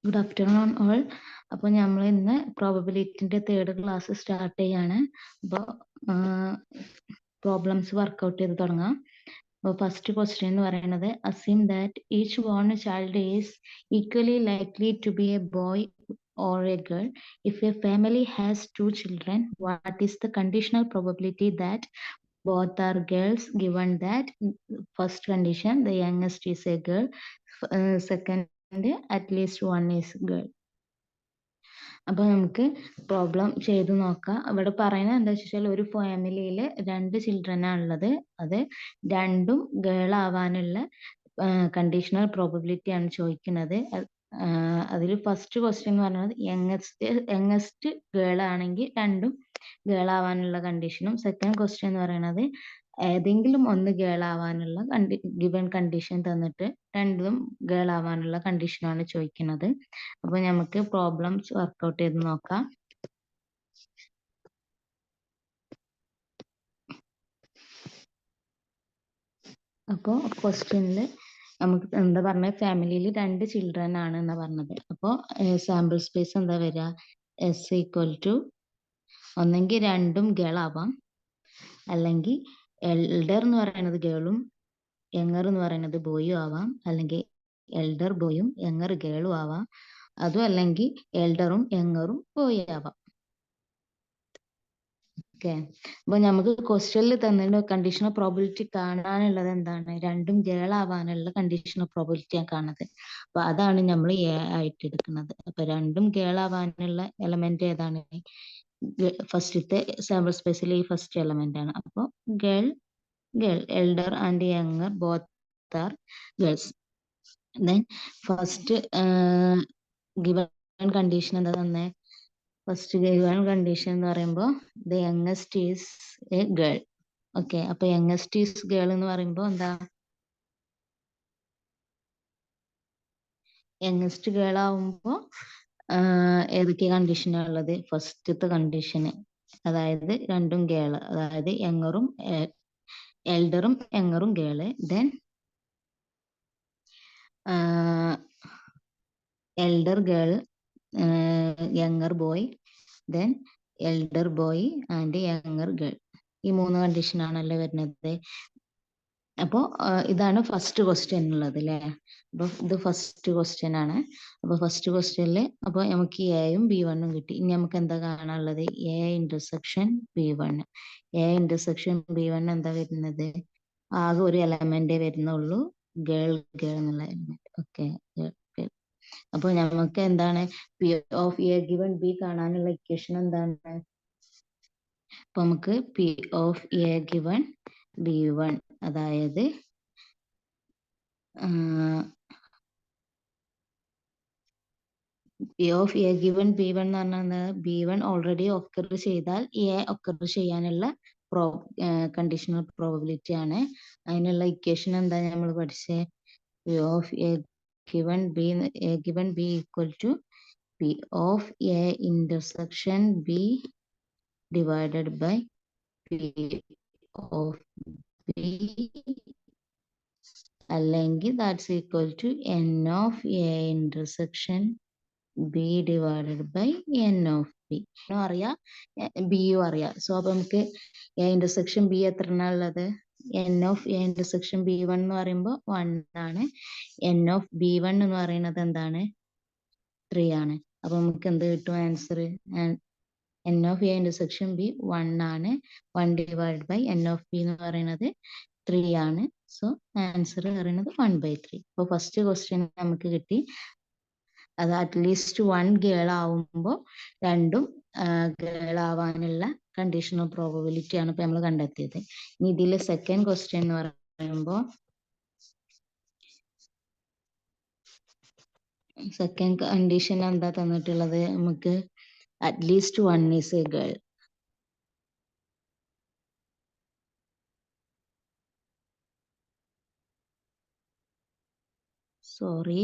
Good afternoon all. അപ്പോൾ നമ്മൾ ഇന്ന് പ്രോബബിലിറ്റിന്റെ തേർഡ് ക്ലാസ് സ്റ്റാർട്ട് ചെയ്യാണ്. അപ്പോൾ പ്രോബ്ലംസ് വർക്ക്ഔട്ട് ചെയ്ത് തുടങ്ങാം. അപ്പോൾ ഫസ്റ്റ് ക്വസ്റ്റ്യൻ എന്ന് പറയുന്നത് assume that each born child is equally likely to be a boy or a girl. If a family has two children, what is the conditional probability that both are girls, given that first condition the youngest is a girl, second at least one is girl. അപ്പൊ നമുക്ക് problem ചെയ്ത് നോക്കാം. ഇവിടെ പറയുന്നത് എന്താ വെച്ചാൽ ഒരു ഫാമിലിയിൽ 2 ചിൽഡ്രൻ ആണുള്ളത്. അത് രണ്ടും ഗേൾ ആവാനുള്ള കണ്ടീഷണൽ പ്രോബബിലിറ്റി ആണ് ചോദിക്കുന്നത്. അതിൽ ഫസ്റ്റ് ക്വസ്റ്റ്യൻ എന്ന് പറയുന്നത് യങ്ങസ്റ്റ് ഗേൾ ആണെങ്കിൽ രണ്ടും ഗേൾ ആവാനുള്ള കണ്ടീഷനും, സെക്കൻഡ് ക്വസ്റ്റ്യൻ എന്ന് പറയുന്നത് ഏതെങ്കിലും ഒന്ന് ഗേൾ ആവാനുള്ള ഗിവൺ കണ്ടീഷൻ തന്നിട്ട് രണ്ടും ഗേൾ ആവാനുള്ള കണ്ടീഷനാണ് ചോദിക്കുന്നത്. അപ്പൊ നമുക്ക് പ്രോബ്ലംസ് വർക്ക്ഔട്ട് ചെയ്ത് നോക്കാം. അപ്പോൾ ക്വസ്റ്റ്യനിൽ നമുക്ക് എന്താ പറഞ്ഞത്, ഫാമിലിയിൽ 2 ചിൽഡ്രൻ ആണ് എന്നാ പറഞ്ഞത്. അപ്പോൾ സാമ്പിൾ സ്പേസ് എന്താ വരിക, എസ് ഈക്വൽ ടു ഒന്നെങ്കിൽ രണ്ടും ഗേൾ ആവാം, അല്ലെങ്കിൽ എൽഡർ എന്ന് പറയുന്നത് ഗേളും യങ്ങർ എന്ന് പറയുന്നത് ബോയും ആവാം, അല്ലെങ്കിൽ എൽഡർ ബോയും യങ്ങർ ഗേളും ആവാം, അതും അല്ലെങ്കിൽ എൽഡറും യങ്ങറും ബോയ് ആവാം. ഓക്കെ. അപ്പൊ നമുക്ക് ക്വസ്റ്റ്യനിൽ തന്നിട്ട് കണ്ടീഷണൽ പ്രോബിലിറ്റി കാണാനുള്ളത് എന്താണ്, രണ്ടും ഗേൾ ആവാനുള്ള കണ്ടീഷണൽ പ്രോബിലിറ്റി ആണ് കാണുന്നത്. അപ്പൊ അതാണ് നമ്മൾ എ ആയിട്ട് എടുക്കുന്നത്. അപ്പൊ രണ്ടും ഗേൾ ആവാനുള്ള എലമെന്റ് ഏതാണ്, ഫസ്റ്റത്തെ സാമ്പിൾ സ്പേസിൽ ഈ ഫസ്റ്റ് എലമെന്റ് ആണ്. അപ്പൊ girl elder and younger both are girls. Then first given condition എന്താ തന്നെ, ഫസ്റ്റ് ഗിവൺ കണ്ടീഷൻ എന്ന് പറയുമ്പോൾ the youngest is a girl. Okay. അപ്പൊ യങ്ങസ്റ്റ് ഈസ് ഗേൾ എന്ന് പറയുമ്പോൾ എന്താ, യങ്ങസ്റ്റ് ഗേൾ ആവുമ്പോൾ ഏതൊക്കെ കണ്ടീഷനാണ് ഉള്ളത്, ഫസ്റ്റത്തെ കണ്ടീഷന്, അതായത് രണ്ടും ഗേള്, അതായത് യങ്ങറും എൽഡറും യങ്ങറും girl. Then elder girl younger boy, then elder boy and younger girl. ഈ 3 കണ്ടീഷൻ ആണല്ലോ വരുന്നത്. അപ്പോ ഇതാണ് ഫസ്റ്റ് ക്വസ്റ്റ്യൻ ഉള്ളത് അല്ലേ. അപ്പൊ ഇത് ഫസ്റ്റ് ക്വസ്റ്റ്യൻ ആണ്. അപ്പൊ ഫസ്റ്റ് ക്വസ്റ്റ്യനിൽ അപ്പൊ നമുക്ക് എയും B1ഉം കിട്ടി. ഇനി നമുക്ക് എന്താ കാണാനുള്ളത്, A intersection B1. A intersection B1 എന്താ വരുന്നത്, ആകെ ഒരു എലമെന്റേ വരുന്നുള്ളൂ, ഗേൾ എന്നുള്ള എലമെന്റ്. ഓക്കെ. അപ്പൊ നമുക്ക് എന്താണ് P of A given B കാണാനുള്ള ഇക്വേഷൻ എന്താണ്, അപ്പൊ നമുക്ക് P of A given B1 അതായത് P of A given B1 എന്ന് പറഞ്ഞാൽ B1 ഓൾറെഡി ഒക്കർ ചെയ്താൽ എ ഒക്കർ ചെയ്യാനുള്ള കണ്ടീഷണൽ പ്രോബബിലിറ്റി ആണ്. അതിനുള്ള ഇക്വേഷൻ എന്താ നമ്മൾ പഠിച്ചേ, P of A given B equal to P of A intersection B divided by P of B, അല്ലെങ്കിൽ that's equal to N of A intersection B divided by N of B. അറിയാം, ബിയും അറിയാം. So അപ്പൊ നമുക്ക് A intersection B എത്ര ഉള്ളത്, N of A intersection B1 എന്ന് പറയുമ്പോൾ 1 ആണ്, എൻ ഓഫ് B1 എന്ന് പറയുന്നത് എന്താണ് 3 ആണ്. അപ്പൊ നമുക്ക് എന്ത് കിട്ടും answer, n of A intersection B 1 ആണ്, 1 divide by N of B എന്ന് പറയുന്നത് 3 ആണ്. സോ ആൻസർ പറയുന്നത് 1/3. അപ്പൊ ഫസ്റ്റ് ക്വസ്റ്റ്യൻ നമുക്ക് കിട്ടി, അത് അറ്റ്ലീസ്റ്റ് 1 ഗേൾ ആവുമ്പോൾ രണ്ടും ഗേൾ ആവാനുള്ള കണ്ടീഷണൽ പ്രോബബിലിറ്റി ആണ് ഇപ്പൊ നമ്മൾ കണ്ടെത്തിയത്. ഇനി ഇതിലെ സെക്കൻഡ് ക്വസ്റ്റ്യൻ എന്ന് പറയുമ്പോൾ സെക്കൻഡ് കണ്ടീഷൻ എന്താ തന്നിട്ടുള്ളത്, നമുക്ക് at least 1 is a girl. Sorry,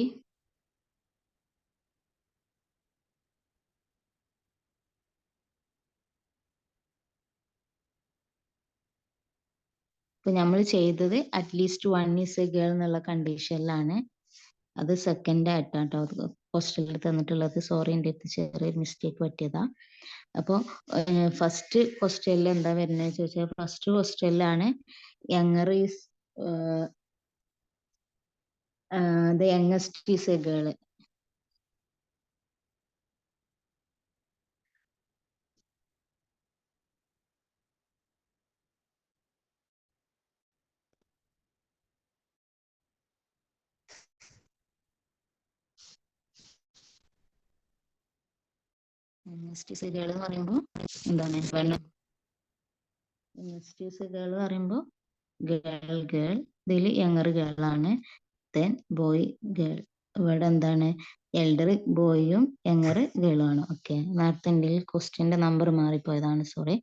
ഇപ്പൊ നമ്മൾ ചെയ്തത് അറ്റ്ലീസ്റ്റ് 1 ഈസ് എ ഗേൾ എന്നുള്ള കണ്ടീഷനിലാണ്. അത് സെക്കൻഡ് ആയിട്ടാട്ടോ ക്വസ്റ്റ്യനിൽ തന്നിട്ടുള്ളത്. സോറി, എൻ്റെ അടുത്ത് ചെറിയൊരു മിസ്റ്റേക്ക് പറ്റിയതാ. അപ്പോൾ ഫസ്റ്റ് ക്വസ്റ്റ്യനിൽ എന്താ വരുന്നത് ചോദിച്ചാൽ, ഫസ്റ്റ് ക്വസ്റ്റ്യനിലാണ് younger is the youngest is a girl. Youngest is a girl എന്ന് പറയുമ്പോൾ എന്താണ്? യങ്ങസ്റ്റ് ഈസ് എ ഗേൾ എന്ന് പറയുമ്പോൾ ഗേൾ, ഇതിൽ യങ്ങർ ഗേൾ ആണ്. Then boy girl. ഇവിടെ എന്താണ്? എൽഡർ ബോയും യങ്ങർ ഗേളും ആണ്. ഓക്കെ, നേരത്തെ എൻ്റെ ക്വസ്റ്റ്യന്റെ നമ്പർ മാറിപ്പോയതാണ്, സോറി.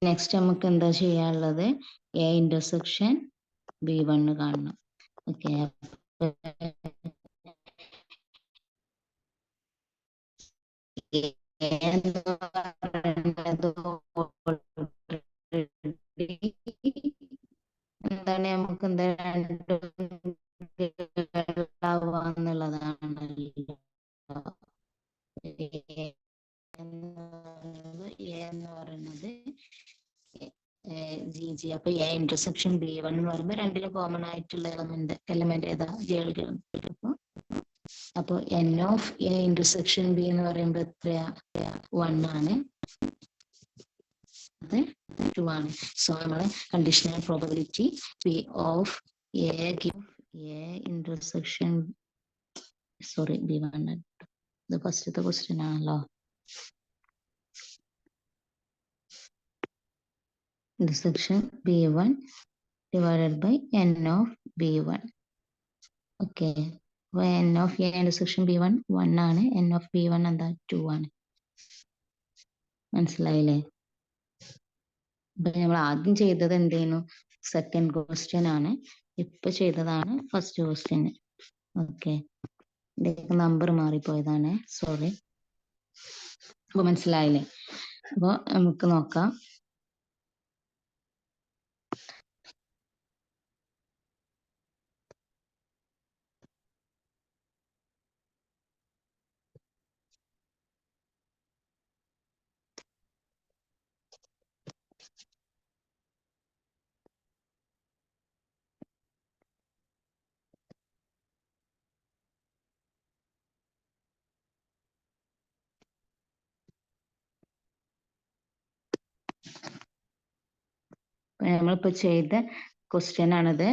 നെക്സ്റ്റ് നമുക്ക് എന്താ ചെയ്യാനുള്ളത്? എ ഇന്റർസെക്ഷൻ B1 കാണണം. ഓക്കെ, എന്താണ് നമുക്ക് എന്താ എന്നുള്ളതാണല്ലോ. എന്ന് പറയുന്നത് ജി. അപ്പൊ എ ഇന്റർസെക്ഷൻ B1 എന്ന് പറയുമ്പോൾ രണ്ടിലും കോമൺ ആയിട്ടുള്ള എലമെന്റ് ഏതാ? ഗേൾ. അപ്പൊ N of A intersection B എന്ന് പറയുമ്പോൾ എത്രയാ? 1 ആണ്. അത് 2 ആണ്. സോ നമ്മളെ conditional probability P of A intersection, sorry, B1. ഇത് ഫസ്റ്റത്തെ ക്വസ്റ്റ്യൻ ആണല്ലോ. Intersection B1 divided by n of B1. Okay, അപ്പൊ n of A intersection B1 1 ആണ്. n of B1 എന്താ? 2 ആണ്. മനസ്സിലായില്ലേ? അപ്പൊ നമ്മൾ ആദ്യം ചെയ്തത് എന്തേനു? സെക്കൻഡ് ക്വസ്റ്റ്യൻ ആണ്. ഇപ്പൊ ചെയ്തതാണ് ഫസ്റ്റ് ക്വസ്റ്റ്യൻ. ഓക്കെ, നമ്പർ മാറിപ്പോയതാണ്, സോറി. അപ്പൊ മനസ്സിലായില്ലേ? അപ്പൊ നമുക്ക് നോക്കാം. നമ്മളിപ്പോ ചെയ്ത ക്വസ്റ്റ്യൻ ആണിത്.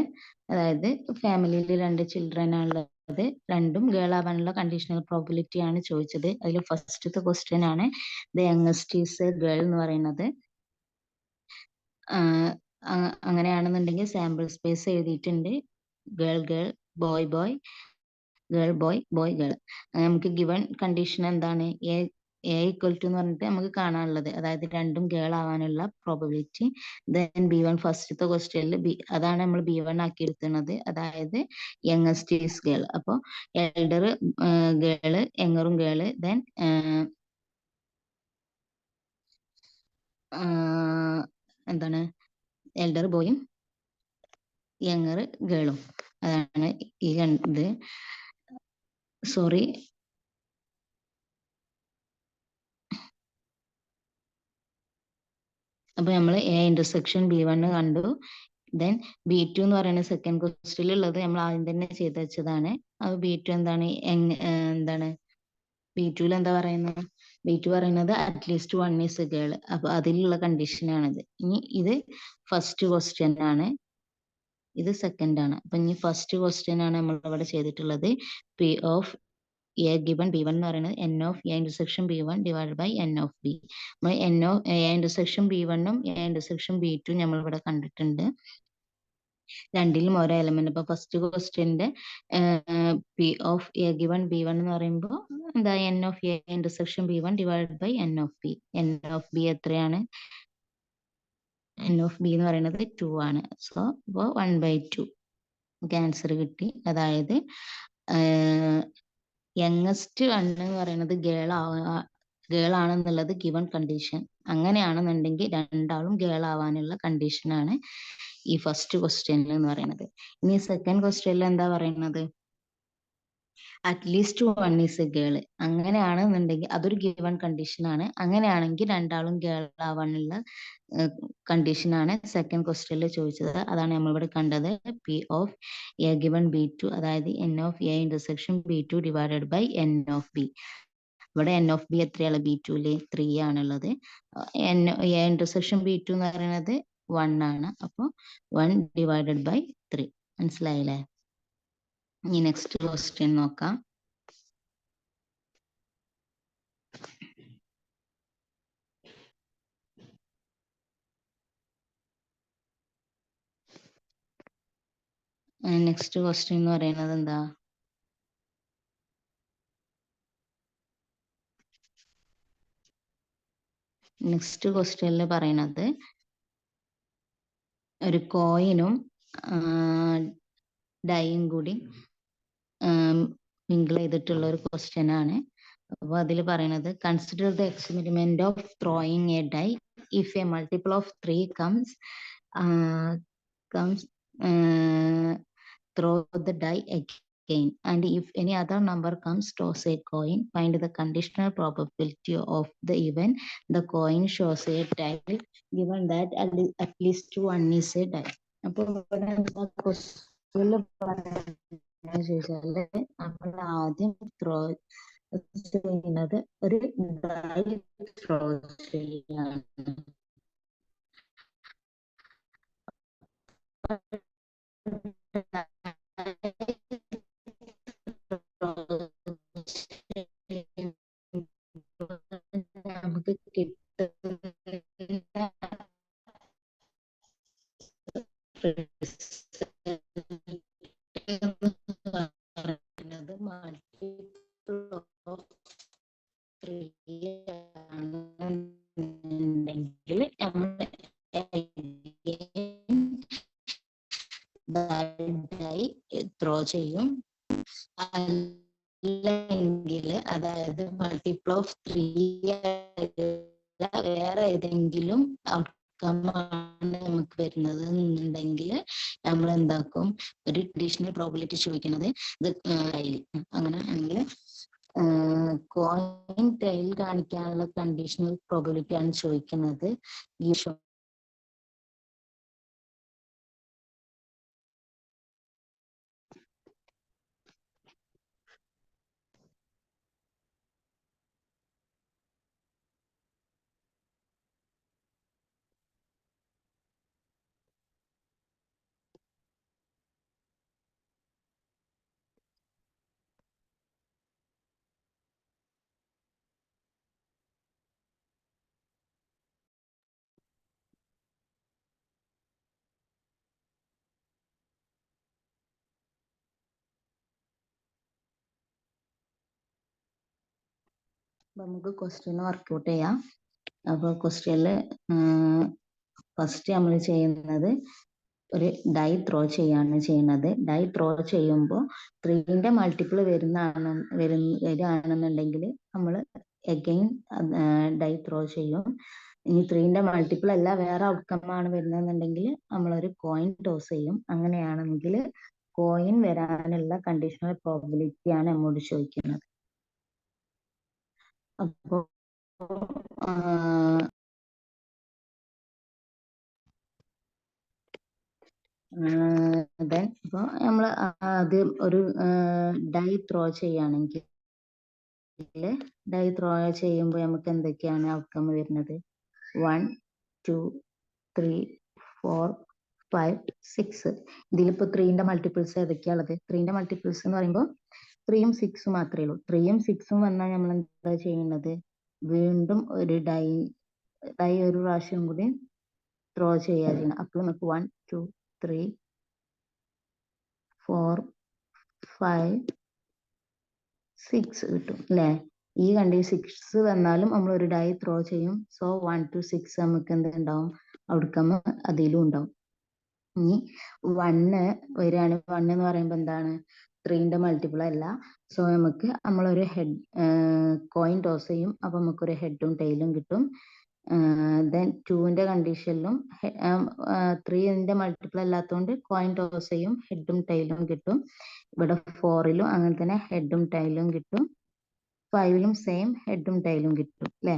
അതായത് ഫാമിലിയിൽ 2 ചിൽഡ്രൻ ആണുള്ളത്, രണ്ടും ഗേൾ ആവാനുള്ള കണ്ടീഷണൽ പ്രോബിലിറ്റി ആണ് ചോദിച്ചത്. അതിൽ ഫസ്റ്റത്തെ ക്വസ്റ്റ്യൻ ആണ് the youngest is a girl എന്ന് പറയുന്നത്. അങ്ങനെയാണെന്നുണ്ടെങ്കിൽ സാമ്പിൾ സ്പേസ് എഴുതിയിട്ടുണ്ട്. Girl girl, boy boy, girl boy, boy girl. നമുക്ക് ഗിവൺ കണ്ടീഷൻ എന്താണ്? എ ഈക്വൽ ടു എന്ന് പറഞ്ഞിട്ട് നമുക്ക് കാണാനുള്ളത്, അതായത് രണ്ടും ഗേൾ ആവാനുള്ള പ്രോബബിലിറ്റി. ദെൻ B1 ഫസ്റ്റത്തെ ക്വസ്റ്റ്യനിൽ അതാണ് നമ്മൾ B1 ആക്കി എടുക്കുന്നത്, അതായത് യങ്ങസ്റ്റ് ഈസ് ഗേൾ. അപ്പോൾ എൽഡർ ഗേള്, യങ്ങറും ഗേള്, ദെൻ എന്താണ്? എൽഡർ ബോയും യങ്ങർ ഗേളും. അതാണ് ഈ ഇത്. സോറി, അപ്പൊ നമ്മൾ എ ഇന്റർസെക്ഷൻ B1 കണ്ടു. ദെൻ B2 എന്ന് പറയുന്ന സെക്കൻഡ് ക്വസ്റ്റ്യനിൽ ഉള്ളത് നമ്മൾ ആദ്യം തന്നെ ചെയ്ത് വെച്ചതാണ്. അത് B2 എന്താണ്? എന്താണ് B2 എന്താ പറയുന്നത്? B2 പറയുന്നത് അറ്റ്ലീസ്റ്റ് 1 ഈസ് എ ഗേൾ. അപ്പൊ അതിലുള്ള കണ്ടീഷനാണിത്. ഇനി ഇത് ഫസ്റ്റ് ക്വസ്റ്റ്യൻ ആണ്, ഇത് സെക്കൻഡ് ആണ്. അപ്പൊ ഇനി ഫസ്റ്റ് ക്വസ്റ്റ്യൻ ആണ് നമ്മൾ ഇവിടെ ചെയ്തിട്ടുള്ളത്. P of A given B1 എന്ന് പറയുന്നത് n of A intersection B1 divide by n of B. n of A intersection B1 ഉം എ ഇന്റർസെക്ഷൻ B2 നമ്മൾ ഇവിടെ കണ്ടിട്ടുണ്ട്. രണ്ടിലും ഓരോ എലമെന്റ്. ഇപ്പൊ ഫസ്റ്റ് ക്വസ്റ്റ്യന്റെ P of A given B1 എന്ന് പറയുമ്പോൾ എന്താ? n of A intersection B1 divide by n of B. n of B എത്രയാണ്? n ഓഫ് ബി എന്ന് പറയുന്നത് 2 ആണ്. സോ ഇപ്പോൾ 1/2 നമുക്ക് ആൻസർ കിട്ടി. അതായത് യങ്ങസ്റ്റ് എന്ന് പറയുന്നത് ഗേൾ ആണെന്നുള്ളത് ഗിവൺ കണ്ടീഷൻ. അങ്ങനെയാണെന്നുണ്ടെങ്കിൽ രണ്ടാളും ഗേൾ ആവാനുള്ള കണ്ടീഷനാണ് ഈ ഫസ്റ്റ് ക്വസ്റ്റ്യനിൽ എന്ന് പറയുന്നത്. ഇനി സെക്കൻഡ് ക്വസ്റ്റ്യനിൽ എന്താ പറയുന്നത്? At least one is a girl. അങ്ങനെയാണെന്നുണ്ടെങ്കിൽ അതൊരു ഗിവൺ കണ്ടീഷൻ ആണ്. അങ്ങനെയാണെങ്കിൽ രണ്ടാളും ഗേൾ ആവാനുള്ള കണ്ടീഷനാണ് സെക്കൻഡ് ക്വസ്റ്റ്യനിൽ ചോദിച്ചത്. അതാണ് നമ്മളിവിടെ കണ്ടത്. P of A given B two, അതായത് N of A intersection B two divided by N of B. ഇവിടെ എൻ ഓഫ് ബി എത്രയാണ്? ബി ടുല് 3 ആണുള്ളത്. എ ഇന്റർസെക്ഷൻ ബി ടു എന്ന് പറയുന്നത് 1 ആണ്. അപ്പോൾ 1 ഡിവൈഡഡ് ബൈ 3. മനസ്സിലായില്ലേ? ഇനി നെക്സ്റ്റ് ക്വസ്റ്റ്യൻ നോക്കാം. നെക്സ്റ്റ് ക്വസ്റ്റ്യൻ എന്ന് പറയുന്നത് എന്താ? നെക്സ്റ്റ് ക്വസ്റ്റ്യനിൽ പറയുന്നത് ഒരു കോയിനും ഡൈയും കൂടി മിങ്കിൾ ചെയ്തിട്ടുള്ള ഒരു ക്വസ്റ്റ്യൻ ആണ്. അപ്പോൾ അതിൽ പറയുന്നത് consider the experiment of throwing a die if a multiple of 3 comes throw the die again, and if any other number comes, toss a coin. Find the conditional probability of the event the coin shows a die given that at least one is a die. അപ്പോൾ നമ്മൾ ആദ്യം throw ചെയ്യുന്നത് ഒരു dye throw ചെയ്യാണ്. നമുക്ക് ആണെന്നുണ്ടെങ്കിൽ നമ്മൾ throw ചെയ്യും. അല്ലെങ്കിൽ അതായത് മൾട്ടിപ്പിൾ ഓഫ് 3 വേറെ ഏതെങ്കിലും ഔട്ട്കമാണ് നമുക്ക് വരുന്നത് എന്നുണ്ടെങ്കിൽ നമ്മൾ എന്താക്കും? ഒരു അഡീഷണൽ പ്രോബിലിറ്റി ചോദിക്കുന്നത് ഇത് അങ്ങനെ ആണെങ്കിൽ കോയിൻ ടൈൽ കാണിക്കാനുള്ള കണ്ടീഷണൽ പ്രോബിലിറ്റി ആണ് ചോദിക്കുന്നത്. ഈ നമുക്ക് ക്വസ്റ്റ്യൻ വർക്ക്ഔട്ട് ചെയ്യാം. അപ്പോൾ ക്വസ്റ്റ്യനിൽ ഫസ്റ്റ് നമ്മൾ ചെയ്യുന്നത് ഒരു ഡൈ ത്രോ ചെയ്യാണ് ചെയ്യുന്നത്. ഡൈ ത്രോ ചെയ്യുമ്പോൾ 3ന്റെ മൾട്ടിപ്പിൾ വരികയാണെന്നുണ്ടെങ്കിൽ നമ്മൾ എഗെയിൻ ഡൈ ത്രോ ചെയ്യും. ഇനി 3ന്റെ മൾട്ടിപ്പിൾ അല്ല വേറെ ഔട്ട്കം ആണ് വരുന്നതെന്നുണ്ടെങ്കിൽ നമ്മളൊരു കോയിൻ ടോസ് ചെയ്യും. അങ്ങനെയാണെങ്കിൽ കോയിൻ വരാനുള്ള കണ്ടീഷണൽ പ്രോബിലിറ്റി ആണ് നമ്മോട് ചോദിക്കുന്നത്. അപ്പോൾ ഇപ്പോൾ നമ്മൾ ആദ്യം ഒരു ഡൈ ത്രോ ചെയ്യുകയാണെങ്കിൽ ഡൈ ത്രോ ചെയ്യുമ്പോൾ നമുക്ക് എന്തൊക്കെയാണ് ഔട്ട്കം വരുന്നത്? 1 2 3 4 5 6. ഇതിലിപ്പോൾ 3ന്റെ മൾട്ടിപ്പിൾസ് ഏതൊക്കെയാണുള്ളത്? 3ന്റെ മൾട്ടിപ്പിൾസ് എന്ന് പറയുമ്പോൾ 3യും 6ഉം മാത്രമേ ഉള്ളൂ. 3യും 6ഉം വന്നാൽ നമ്മൾ എന്താ ചെയ്യുന്നത്? വീണ്ടും ഒരു ഡൈ ഒരു പ്രാവശ്യം കൂടി ത്രോ ചെയ്യുക ചെയ്യണം. അപ്പോൾ നമുക്ക് 1 2 3 4 5 6 കിട്ടും അല്ലേ? ഈ കണ്ടീഷൻ 6 വന്നാലും നമ്മൾ ഒരു ഡൈ ത്രോ ചെയ്യും. സോ 1 to 6 നമുക്ക് എന്തുണ്ടാവും? ഔട്ട്കം അതിലും ഉണ്ടാവും. ഇനി 1 വരികയാണ്. 1 എന്ന് പറയുമ്പോൾ എന്താണ്? 3ന്റെ മൾട്ടിപ്പിൾ അല്ല. സോ നമുക്ക് നമ്മളൊരു ഹെഡ് കോയിൻ ടോസ് ചെയ്യും. അപ്പൊ നമുക്കൊരു ഹെഡും ടൈലും കിട്ടും. ദെൻ 2ന്റെ കണ്ടീഷനിലും 3ന്റെ മൾട്ടിപ്പിൾ അല്ലാത്തതുകൊണ്ട് കോയിൻ ടോസ് ചെയ്യും, ഹെഡും ടൈലും കിട്ടും. ഇവിടെ 4ലും അങ്ങനെ തന്നെ ഹെഡും ടൈലും കിട്ടും. 5ലും സെയിം ഹെഡും ടൈലും കിട്ടും അല്ലേ?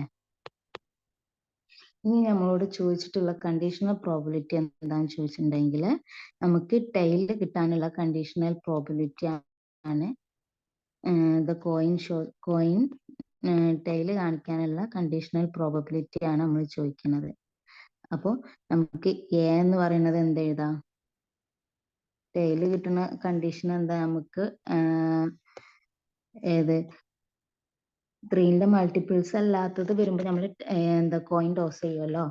ഇനി നമ്മളോട് ചോദിച്ചിട്ടുള്ള കണ്ടീഷണൽ പ്രോബിലിറ്റി എന്താണെന്ന് ചോദിച്ചിട്ടുണ്ടെങ്കിൽ നമുക്ക് ടൈല് കിട്ടാനുള്ള കണ്ടീഷണൽ പ്രോബിലിറ്റി ആണ് ദ കോയിൻ ടൈല് കാണിക്കാനുള്ള കണ്ടീഷണൽ പ്രോബിലിറ്റി ആണ് നമ്മൾ ചോദിക്കുന്നത്. അപ്പോൾ നമുക്ക് എ എന്ന് പറയുന്നത് എന്ത് എഴുതാം? ടൈല് കിട്ടുന്ന കണ്ടീഷൻ എന്താ? നമുക്ക് ഏത് 3ന്റെ മൾട്ടിപ്പിൾസ് അല്ലാത്തത് വരുമ്പോൾ നമ്മൾ എന്താ കോയിൻ ടോസ് ചെയ്യുമല്ലോ.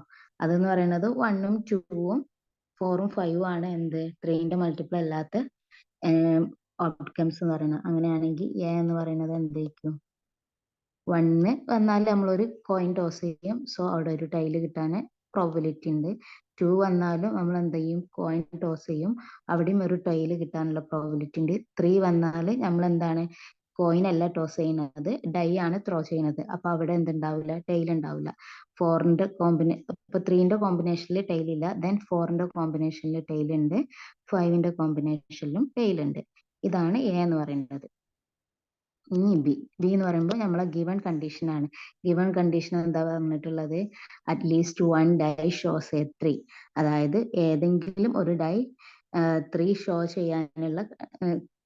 അതെന്ന് പറയുന്നത് 1ഉം 2ഉം 4ഉം 5ഉം ആണ് എന്ത് 3ന്റെ മൾട്ടിപ്പിൾ അല്ലാത്ത ഔട്ട്കംസ് എന്ന് പറയുന്നത്. അങ്ങനെയാണെങ്കിൽ എ എന്ന് പറയുന്നത് എന്തായിരിക്കും? 1 വന്നാൽ നമ്മളൊരു കോയിൻ ടോസ് ചെയ്യും. സോ അവിടെ ഒരു ടൈല് കിട്ടാൻ പ്രോബിലിറ്റി ഉണ്ട്. 2 വന്നാലും നമ്മൾ എന്ത് ചെയ്യും? കോയിൻ ടോസ് ചെയ്യും. അവിടെയും ഒരു ടൈല് കിട്ടാനുള്ള പ്രോബിലിറ്റി ഉണ്ട്. 3 വന്നാൽ നമ്മൾ എന്താണ്? കോയിൻ അല്ല ടോസ് ചെയ്യുന്നത്, ഡൈ ആണ് ത്രോ ചെയ്യുന്നത്. അപ്പൊ അവിടെ എന്തുണ്ടാവില്ല? ടൈൽ ഉണ്ടാവില്ല. 4ന്റെ ഇപ്പൊ 3ന്റെ കോമ്പിനേഷനിൽ ടൈൽ ഇല്ല. ദെൻ 4ന്റെ കോമ്പിനേഷനിൽ ടൈൽ ഉണ്ട്. 5ന്റെ കോമ്പിനേഷനിലും ടൈൽ ഉണ്ട്. ഇതാണ് എ എന്ന് പറയുന്നത്. ഇനി ബി എന്ന് പറയുമ്പോൾ നമ്മളെ ഗിവൺ കണ്ടീഷൻ ആണ്. ഗിവൺ കണ്ടീഷൻ എന്താ പറഞ്ഞിട്ടുള്ളത്? At least 1 dye shows A 3. അതായത് ഏതെങ്കിലും ഒരു ഡൈ 3 ഷോ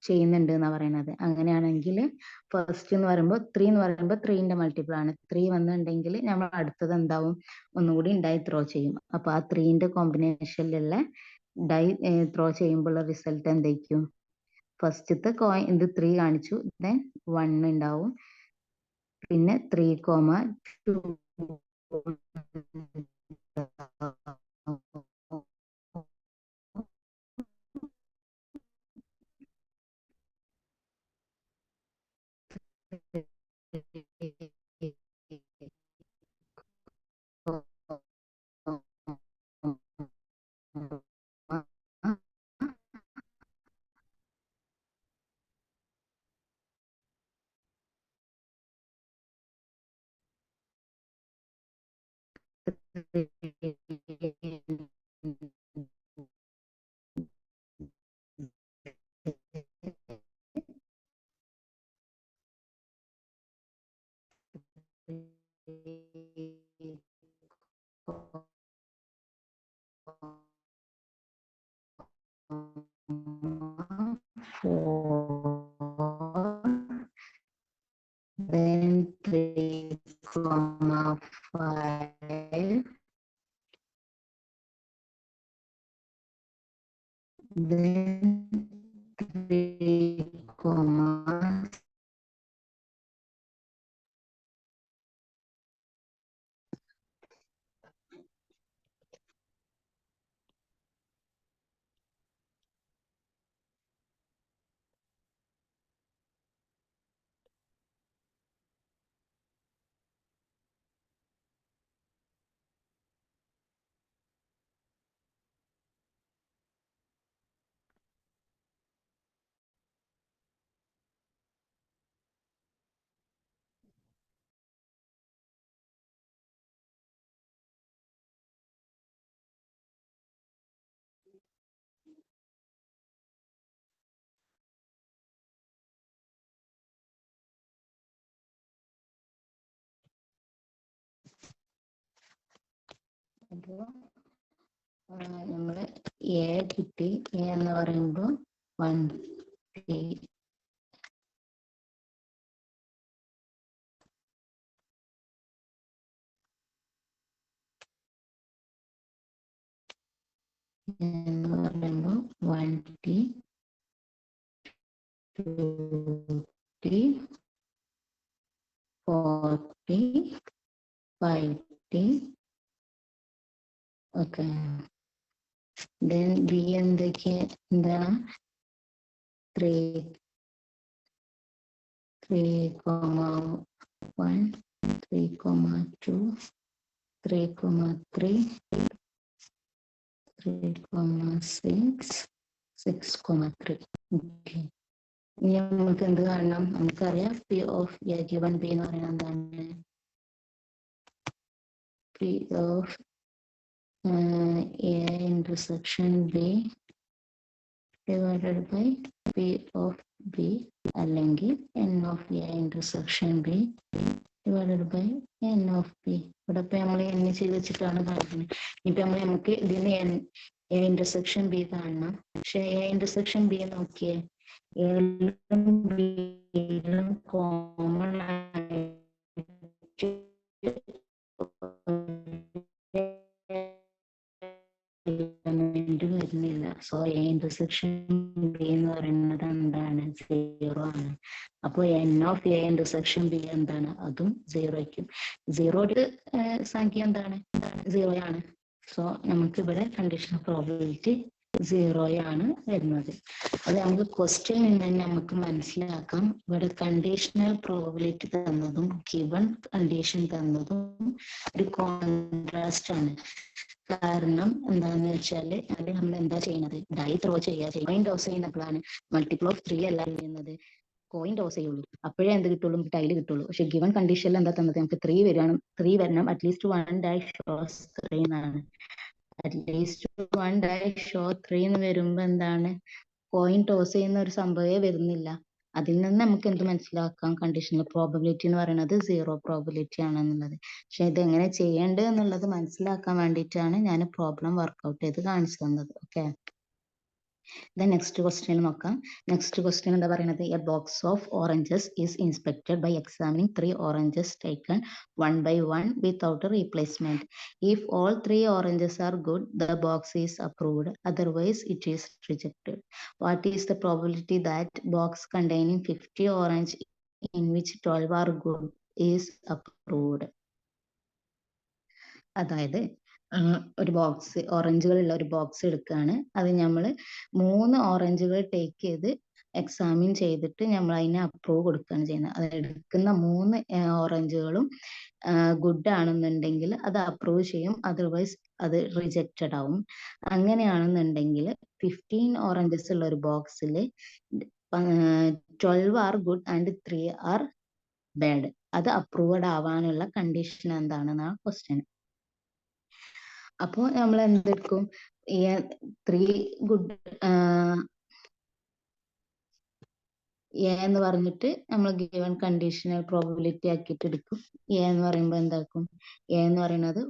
ചെയ്യുന്നുണ്ട് എന്നാ പറയുന്നത്. അങ്ങനെയാണെങ്കിൽ ഫസ്റ്റ് എന്ന് പറയുമ്പോൾ 3 എന്ന് പറയുമ്പോൾ 3ന്റെ മൾട്ടിപ്പിൾ ആണ്. 3 വന്നിട്ടുണ്ടെങ്കിൽ നമ്മൾ അടുത്തത് എന്താവും? ഒന്നുകൂടി ഡൈ ത്രോ ചെയ്യും. അപ്പൊ ആ 3ന്റെ കോമ്പിനേഷനിലുള്ള ഡൈ ത്രോ ചെയ്യുമ്പോൾ റിസൾട്ട് എന്തായിരിക്കും? ഫസ്റ്റത്തെ കോയിൻ ഇത് 3 കാണിച്ചു, ദെൻ 1 ഉണ്ടാവും, പിന്നെ 3,2 then 3,5 then 3, അപ്പോൾ നമ്മള് എ കിട്ടി. എ എന്ന് പറയുമ്പോൾ 1 3 എന്ന് പറയുമ്പോൾ 1T 2T 4T 5T. Okay, then B എന്താണ്? 3, 3,1 3,2 3,3 3,6 6,3. ഓക്കെ, ഇനി നമുക്ക് എന്ത് കാണണം? നമുക്കറിയാം P of A given B എന്ന് പറയുന്നത് എന്താണ്? P of A intersection B divided by P of B, അല്ലെങ്കിൽ N of A intersection B divided by N of B. ഇവിടെ ഇപ്പൊ നമ്മൾ എൻ ചെയ്ത് വെച്ചിട്ടാണ് കാണിക്കുന്നത്. ഇപ്പൊ നമുക്ക് ഇതിന് എ ഇന്റർസെക്ഷൻ ബി കാണണം. പക്ഷെ എ ഇന്റർസെക്ഷൻ ബി നോക്കിയേ, എല്ലും ബിയിലും കോമൺ ആയിട്ട് വരുന്നില്ല. സോ എ ഇന്റർസെക്ഷൻ ബി എന്ന് പറയുന്നത് എന്താണ്? 0 ആണ്. അപ്പൊ N of A intersection B എന്താണ്? അതും 0യ്ക്കും. 0 സംഖ്യ എന്താണ്? 0 ആണ്. സോ നമുക്ക് ഇവിടെ കണ്ടീഷണൽ പ്രോബബിലിറ്റി 0 ആണ് വരുന്നത്. അത് നമുക്ക് ക്വസ്റ്റ്യൻ നിന്ന് തന്നെ നമുക്ക് മനസ്സിലാക്കാം. ഇവിടെ കണ്ടീഷണൽ പ്രോബബിലിറ്റി തന്നതും ഗിവൺ കണ്ടീഷൻ തന്നതും ഒരു കോൺട്രാസ്റ്റ് ആണ്. കാരണം എന്താണെന്ന് വെച്ചാല് അത് നമ്മൾ എന്താ ചെയ്യുന്നത്? ഡൈ ത്രോ കോയിൻ ടോസ് ചെയ്യുന്നപ്പോഴാണ് മൾട്ടിപ്പിൾ ഓഫ് 3 അല്ല ചെയ്യുന്നത്, കോയിൻ ടോസ് ചെയ്യുള്ളൂ. അപ്പോഴേ എന്ത് കിട്ടുള്ളൂ? നമുക്ക് ടൈല് കിട്ടുള്ളൂ. പക്ഷെ ഗിവൺ കണ്ടീഷനിൽ എന്താ തന്നത്? നമുക്ക് 3 വരണം, അറ്റ്ലീസ്റ്റ് 1 ഡൈ ഷോസ് 3 എന്നാണ്. അറ്റ്ലീസ്റ്റ് 1 ഡൈ ഷോ 3 എന്ന് വരുമ്പോ എന്താണ്? കോയിൻ ടോസ് ചെയ്യുന്ന ഒരു സംഭവമേ വരുന്നില്ല. അതിൽ നിന്ന് നമുക്ക് എന്ത് മനസ്സിലാക്കാം? കണ്ടീഷണൽ പ്രോബബിലിറ്റി എന്ന് പറയുന്നത് 0 പ്രോബബിലിറ്റി ആണെന്നുള്ളത്. പക്ഷെ ഇത് എങ്ങനെ ചെയ്യേണ്ടത് എന്നുള്ളത് മനസ്സിലാക്കാൻ വേണ്ടിയിട്ടാണ് ഞാൻ പ്രോബ്ലം വർക്ക്ഔട്ട് ചെയ്ത് കാണിച്ചു തന്നത്. ഓക്കെ, നെക്സ്റ്റ് ക്വസ്റ്റ്യൻ നോക്കാം. നെക്സ്റ്റ് ക്വസ്റ്റ്യൻ എന്താ പറയുന്നത്? A box of oranges is inspected by examining 3 oranges taken 1 by 1 without a replacement. If all 3 oranges are good, the box is approved. Otherwise, it is rejected. What is the probability that box containing 50 orange in which 12 are good is approved? അതായത് ഒരു box, ഓറഞ്ചുകളുള്ള ഒരു box എടുക്കുകയാണ്. അത് നമ്മൾ 3 ഓറഞ്ചുകൾ take ചെയ്ത് examine ചെയ്തിട്ട് നമ്മൾ അതിനെ അപ്രൂവ് കൊടുക്കുകയാണ് ചെയ്യുന്നത്. അത് എടുക്കുന്ന 3 ഓറഞ്ചുകളും ഗുഡ് ആണെന്നുണ്ടെങ്കിൽ അത് അപ്രൂവ് ചെയ്യും, അതർവൈസ് അത് റിജക്റ്റഡ് ആവും. അങ്ങനെയാണെന്നുണ്ടെങ്കിൽ 15 ഓറഞ്ചസ് ഉള്ള ഒരു ബോക്സിൽ 12 are good and 3 R bad. അത് അപ്രൂവഡ് ആവാനുള്ള കണ്ടീഷൻ എന്താണെന്നാണ് ക്വസ്റ്റ്യൻ. അപ്പോ നമ്മൾ എന്തെടുക്കും? ഈ 3 ഗുഡ് എ എന്ന് പറഞ്ഞിട്ട് നമ്മൾ ഗിവൺ കണ്ടീഷണൽ പ്രോബബിലിറ്റി ആക്കിയിട്ട് എടുക്കും. എ എന്ന് പറയുമ്പോൾ എന്താക്കും? എ എന്ന് പറയുന്നത്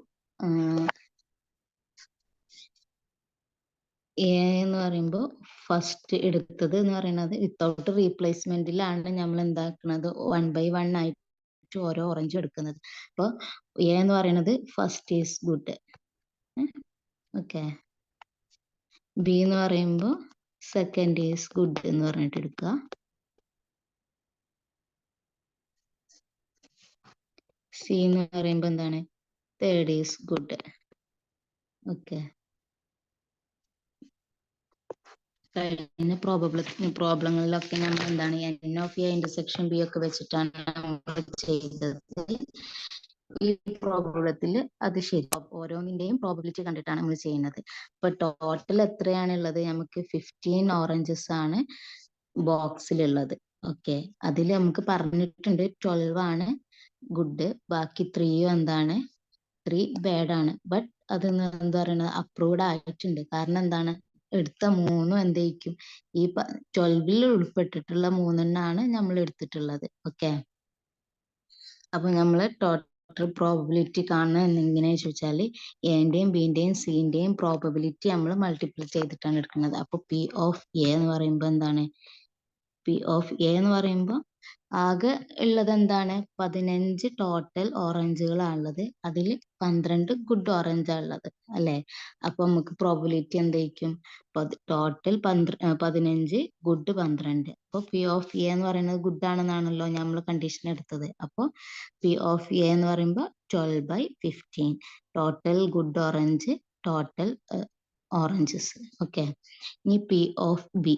എ എന്ന് പറയുമ്പോൾ ഫസ്റ്റ് എടുത്തത് എന്ന് പറയുന്നത് വിത്തൗട്ട് റീപ്ലേസ്മെന്റിലാണ് നമ്മൾ എന്താക്കുന്നത്? 1 by 1 ആയിട്ട് ഓരോ ഓറഞ്ച് എടുക്കുന്നത്. അപ്പോൾ എ എന്ന് പറയുന്നത് first is good. Okay, B എന്ന് പറയുമ്പോൾ സെക്കൻഡ് ഈസ് ഗുഡ് എന്ന് പറഞ്ഞിട്ട് എടുക്കുക. സി എന്ന് പറയുമ്പോൾ എന്താണ്? Third is good. ഓക്കെ, കഴിഞ്ഞ പ്രോബ്ലങ്ങളിലൊക്കെ നമ്മൾ എന്താണ്? N of A intersection B ഒക്കെ വെച്ചിട്ടാണ് നമ്മൾ ചെയ്തത്. ഈ പ്രോബ്ലത്തിൽ അത് ശരി, ഓരോന്നിന്റെയും പ്രോബബിലിറ്റി കണ്ടിട്ടാണ് നമ്മൾ ചെയ്യുന്നത്. ഇപ്പൊ ടോട്ടൽ എത്രയാണുള്ളത്? നമുക്ക് 15 ഓറഞ്ചസ് ആണ് ബോക്സിലുള്ളത്. ഓക്കെ, അതിൽ നമുക്ക് പറഞ്ഞിട്ടുണ്ട് 12 ആണ് ഗുഡ്, ബാക്കി 3 എന്താണ്? 3 ബാഡ് ആണ്. ബട്ട് അത് എന്താ പറയുന്നത്? അപ്രൂവ്ഡ് ആയിട്ടുണ്ട്. കാരണം എന്താണ്? എടുത്ത 3 എന്തായിരിക്കും? ഈ 12ൽ ഉൾപ്പെട്ടിട്ടുള്ള 3 നമ്മൾ എടുത്തിട്ടുള്ളത്. ഓക്കെ, അപ്പൊ നമ്മൾ ടോട്ടൽ പ്രോബബിലിറ്റി കാണുന്നത് എങ്ങനെ ചോദിച്ചാൽ എന്റെയും ബിന്റെയും സിന്റെയും പ്രോബബിലിറ്റി നമ്മൾ മൾട്ടിപ്ലൈ ചെയ്തിട്ടാണ് എടുക്കുന്നത്. അപ്പൊ പി ഓഫ് എ എന്ന് പറയുമ്പോൾ എന്താണ്? പി ഓഫ് എ എന്ന് പറയുമ്പോൾ ആകെ ഉള്ളത് എന്താണ്? 15 ടോട്ടൽ ഓറഞ്ചുകളാണുള്ളത്. അതിൽ 12 ഗുഡ് ഓറഞ്ചാണ് ഉള്ളത് അല്ലെ? അപ്പൊ നമുക്ക് പ്രോബബിലിറ്റി എന്തായിരിക്കും? Total 15 good 12. അപ്പൊ പി ഓഫ് എ എന്ന് പറയുന്നത് ഗുഡ് ആണെന്നാണല്ലോ നമ്മൾ കണ്ടീഷൻ എടുത്തത്. അപ്പൊ പി ഓഫ് എ എന്ന് പറയുമ്പോൾ 12 by 15 total good orange, total oranges. Okay, ഇനി പി ഓഫ് ബി.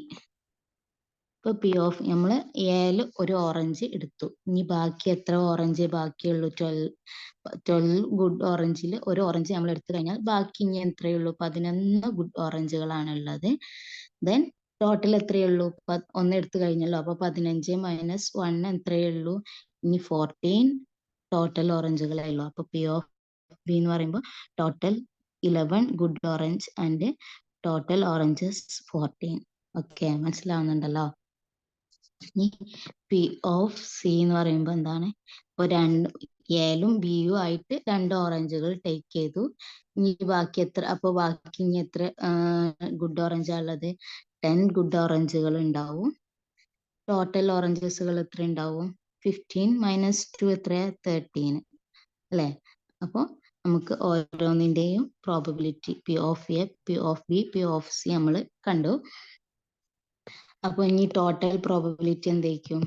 ഇപ്പൊ പി ഓഫ് നമ്മൾ എയില് ഒരു ഓറഞ്ച് എടുത്തു. ഇനി ബാക്കി എത്ര ഓറഞ്ച് ബാക്കിയുള്ളൂ? 12 ഗുഡ് ഓറഞ്ചിൽ ഒരു ഓറഞ്ച് നമ്മൾ എടുത്തു കഴിഞ്ഞാൽ ബാക്കി ഇനി എത്രയുള്ളൂ? 11 ഗുഡ് ഓറഞ്ചുകളാണ് ഉള്ളത്. ദെൻ ടോട്ടൽ എത്രയേ ഉള്ളൂ? 1 എടുത്തു കഴിഞ്ഞല്ലോ. അപ്പൊ 15 മൈനസ് 1 എത്രയേ ഉള്ളൂ? ഇനി 14 ടോട്ടൽ ഓറഞ്ചുകളേ ഉള്ളൂ. അപ്പൊ പി ഓഫ് ബി എന്ന് പറയുമ്പോൾ total 11 good orange and total oranges 14. Okay, മനസ്സിലാവുന്നുണ്ടല്ലോ. ഇനി പി ഓഫ് സി എന്ന് പറയുമ്പോൾ എന്താണ്? ഇപ്പൊ എയും ബിയും ആയിട്ട് 2 ഓറഞ്ചുകൾ ടേക്ക് ചെയ്തു. ഇനി ബാക്കി എത്ര? അപ്പൊ ബാക്കി ഇനി എത്ര ഗുഡ് ഓറഞ്ചാ ഉള്ളത്? 10 ഗുഡ് ഓറഞ്ചുകൾ ഉണ്ടാവും. ടോട്ടൽ ഓറഞ്ചസുകൾ എത്ര ഉണ്ടാവും? 15 മൈനസ് 2 എത്രയാ? 13 അല്ലെ? അപ്പൊ നമുക്ക് ഓരോന്നിന്റെയും probability P of A, P of B, P of C നമ്മൾ കണ്ടു. അപ്പൊ ഇനി ടോട്ടൽ പ്രോബബിലിറ്റി എന്തായിരിക്കും?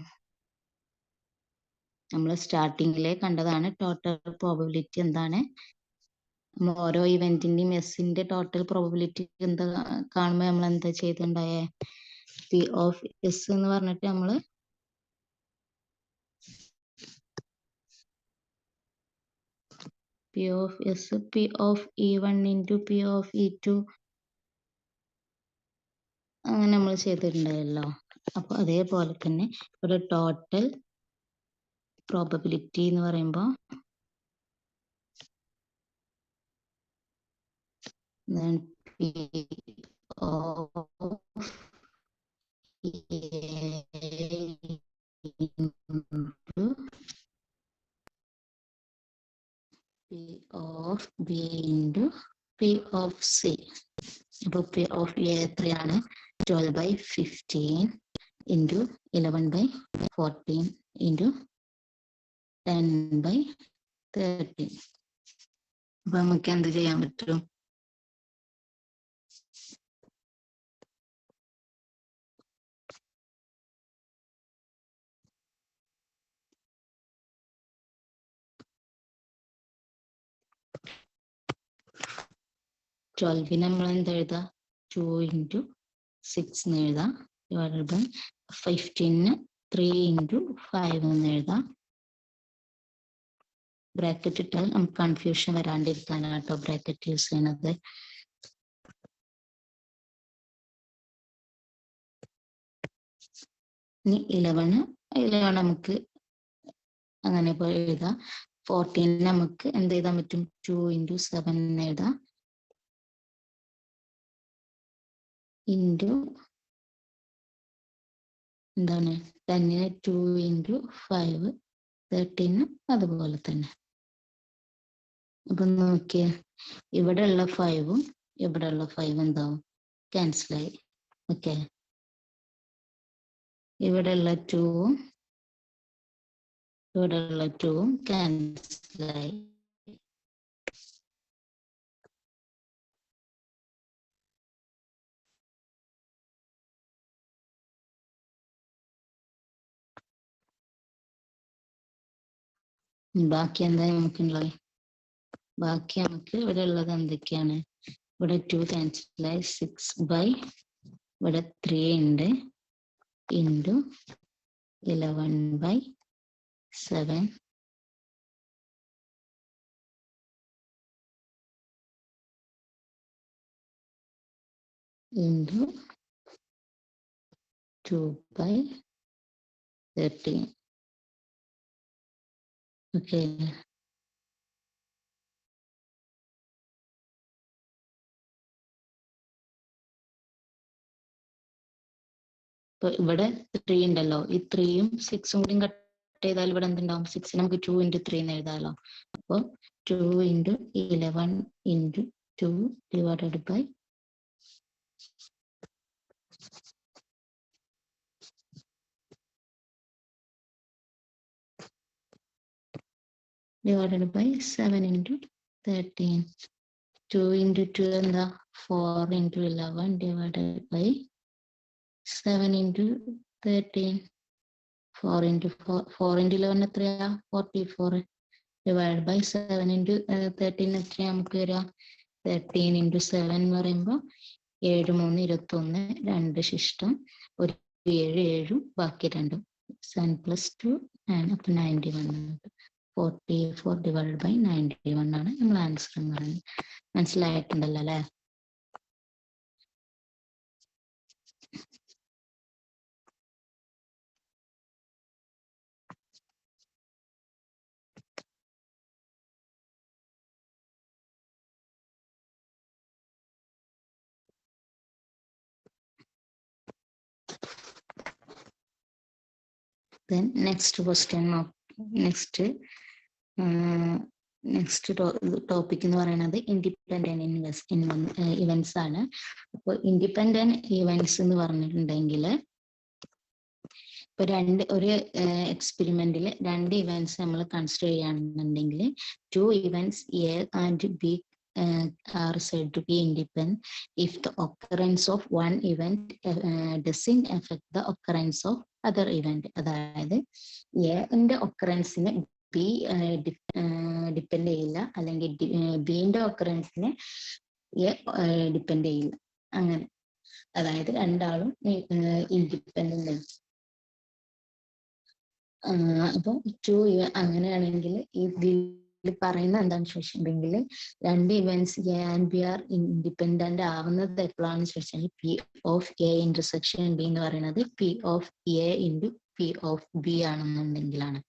നമ്മൾ സ്റ്റാർട്ടിങ്ങിലെ കണ്ടതാണ്. ടോട്ടൽ പ്രോബബിലിറ്റി എന്താണ്? ഓരോ ഇവന്റിന്റെയും എസിന്റെ ടോട്ടൽ പ്രോബബിലിറ്റി എന്താ കാണുമ്പോൾ നമ്മൾ എന്താ ചെയ്തിട്ടുണ്ടായേ? പി ഓഫ് എസ് എന്ന് പറഞ്ഞിട്ട് നമ്മള് P of S P of E1 into P of E2 അങ്ങനെ നമ്മൾ ചെയ്തിട്ടുണ്ടായല്ലോ. അപ്പൊ അതേപോലെ തന്നെ ഇവിടെ ടോട്ടൽ പ്രോബബിലിറ്റി എന്ന് പറയുമ്പോൾ then P of A into P of B into P of C. അപ്പൊ P of A എത്രയാണ്? 12/15 into 11/14 into 10/13. അപ്പൊ നമുക്ക് എന്ത് ചെയ്യാൻ പറ്റും? ട്വൽവിന് നമ്മൾ എന്താ എഴുതാ? 2 into 6 എന്ന് എഴുതാം. ഡിവൈഡഡ് ബൈ 15 3 into 5 എന്ന് എഴുതാം. ബ്രാക്കറ്റ് ഇട്ടാൽ നമുക്ക് കൺഫ്യൂഷൻ വരാണ്ടിരിക്കാനാണ് കേട്ടോ ബ്രാക്കറ്റ് യൂസ് ചെയ്യുന്നത്. ഇനി 11 നമുക്ക് അങ്ങനെ പോയി എഴുതാം. 14 നമുക്ക് എന്ത് എഴുതാൻ പറ്റും? 2 into 7 എന്ന് എഴുതാം. ഇൻറ്റു എന്താണ്? 10 2 into 5 13 അതുപോലെ തന്നെ. അപ്പൊ നോക്കിയേ, ഇവിടെ ഉള്ള 5ഉം ഇവിടെ ഉള്ള 5 എന്താവും? ക്യാൻസലായി. ഓക്കെ, ഇവിടെ ഉള്ള 2ഉം ഇവിടെ ഉള്ള 2ഉം ക്യാൻസലായി. ബാക്കി എന്താ നമുക്കുള്ളത്? ബാക്കി നമുക്ക് ഇവിടെ ഉള്ളത് എന്തൊക്കെയാണ്? ഇവിടെ 2 ക്യാൻസലായി. 6/, ഇവിടെ 3 ഉണ്ട്, ഇൻറ്റു 11/7 ഇൻറ്റു 2/13. ഓക്കെ, ഇപ്പൊ ഇവിടെ 3 ഉണ്ടല്ലോ. ഈ 3യും 6ഉം കൂടി കട്ട് ചെയ്താൽ ഇവിടെ എന്തുണ്ടാവും? 6 നമുക്ക് 2 into 3 എന്ന് എഴുതാമല്ലോ. അപ്പൊ 2 into 11 into 2 divided by 7 into 13. 2 into 2 എന്താ? 4 into 11 divided by 7 into 13. 4 into 11 എത്രയാ? 44 divided by 7 into 13 എത്രയാ നമുക്ക് വരിക? 13 into 7 എന്ന് പറയുമ്പോൾ 7 3 21, 2 ശിഷ്ടം, ഒരു 7 7ഉം ബാക്കി 2ഉം 7 plus 2 9, അപ്പൊ 91. 44 divided by 91 ആണ് നമ്മൾ ആൻസർ എന്ന് പറയുന്നത്. മനസ്സിലായിട്ടുണ്ടല്ലോ അല്ലെ? Then next question, next topic എന്ന് പറയുന്നത് ഇൻഡിപെൻഡന്റ് ഇവന്റ്സ് ആണ്. അപ്പോൾ ഇൻഡിപെൻഡന്റ് ഇവന്റ്സ് എന്ന് പറഞ്ഞിട്ടുണ്ടെങ്കിൽ ഇപ്പൊ ഒരു എക്സ്പെരിമെന്റിൽ 2 ഇവന്റ്സ് നമ്മൾ കൺസിഡർ ചെയ്യുകയാണെന്നുണ്ടെങ്കിൽ 2 events A and B are said to be independent if the occurrence of one event doesn't affect the occurrence of other event. അതായത് എന്റെ ഒക്കറൻസിനെ ബി ഡിപ്പെൻഡ് ചെയ്യില്ല, അല്ലെങ്കിൽ ബിന്റെ ഒക്കറൻസിനെ എ ഡിപ്പെൻഡ് ചെയ്യില്ല. അങ്ങനെ അതായത് രണ്ടാളും ഇൻഡിപെൻഡന്റ്. അപ്പൊ അങ്ങനെയാണെങ്കിൽ ഇതിൽ പറയുന്നത് എന്താണെന്ന് ചോദിച്ചിട്ടുണ്ടെങ്കിൽ 2 events A and B are independent ആവുന്നത് എപ്പോഴാണെന്ന് ചോദിച്ചാൽ P of A intersection B എന്ന് പറയുന്നത് P of A into P of B ആണെന്നുണ്ടെങ്കിലാണ്.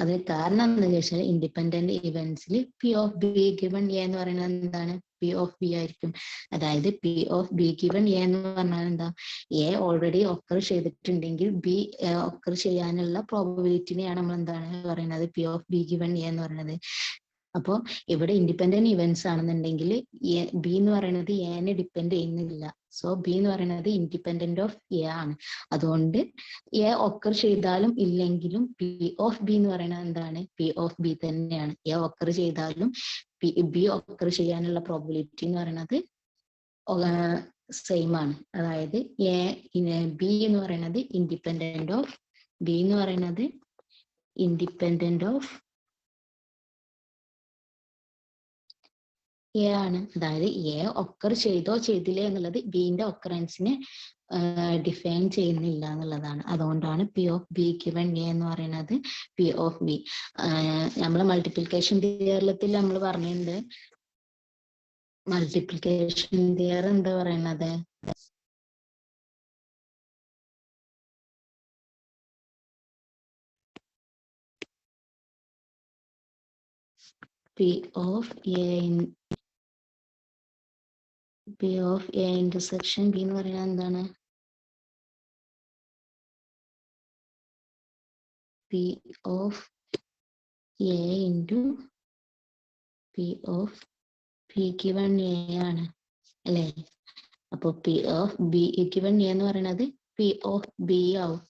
അത് കാരണം എന്താ ചോദിച്ചാൽ ഇൻഡിപെൻഡന്റ് ഇവന്റ്സിൽ P of B given A എന്ന് പറയുന്നത് എന്താണ്, പി ഓഫ് ബി ആയിരിക്കും. അതായത് P of B given A എന്ന് പറഞ്ഞാൽ എന്താ, എ ഓൾറെഡി ഒക്കർ ചെയ്തിട്ടുണ്ടെങ്കിൽ ബി ഒക്കർ ചെയ്യാനുള്ള പ്രോബബിലിറ്റിനെയാണ് നമ്മൾ എന്താണ് പറയുന്നത് P of B given A എന്ന് പറയുന്നത്. അപ്പോൾ ഇവിടെ ഇൻഡിപെൻഡന്റ് ഇവന്റ്സ് ആണെന്നുണ്ടെങ്കിൽ ബി എന്ന് പറയുന്നത് എനെ ഡിപ്പെൻഡ് ചെയ്യുന്നില്ല. സോ ബി എന്ന് പറയുന്നത് ഇൻഡിപെൻഡന്റ് ഓഫ് എ ആണ്. അതുകൊണ്ട് എ ഒക്കർ ചെയ്താലും ഇല്ലെങ്കിലും പി ഓഫ് ബി എന്ന് പറയുന്നത് എന്താണ്, പി ഓഫ് ബി തന്നെയാണ്. എ ഒക്കർ ചെയ്താലും ബി ഒക്കർ ചെയ്യാനുള്ള പ്രോബിലിറ്റി എന്ന് പറയുന്നത് സെയിം ആണ്. അതായത് ബി എന്ന് പറയുന്നത് ഇൻഡിപെൻഡന്റ് ഓഫ് ബി എന്ന് പറയുന്നത് ഇൻഡിപെൻഡന്റ് ഓഫ് എ ആണ്. അതായത് എ ഒക്കർ ചെയ്തോ ചെയ്തില്ലേ എന്നുള്ളത് ബിന്റെ ഒക്കറൻസിനെ ഡിഫൈൻ ചെയ്യുന്നില്ല എന്നുള്ളതാണ്. അതുകൊണ്ടാണ് P of B given A എന്ന് പറയുന്നത് പി ഓഫ് ബി. നമ്മൾ മൾട്ടിപ്ലിക്കേഷൻ തിയറത്തിൽ നമ്മൾ പറഞ്ഞിട്ടുണ്ട്. മൾട്ടിപ്ലിക്കേഷൻ തിയർ എന്താ പറയുന്നത്, P of A intersection B എന്ന് പറയുന്നത് എന്താണ്, P of A into P of P given A ആണ് അല്ലേ. അപ്പൊ P of B given A എന്ന് പറയുന്നത് പി ഓഫ് ബി ആവും,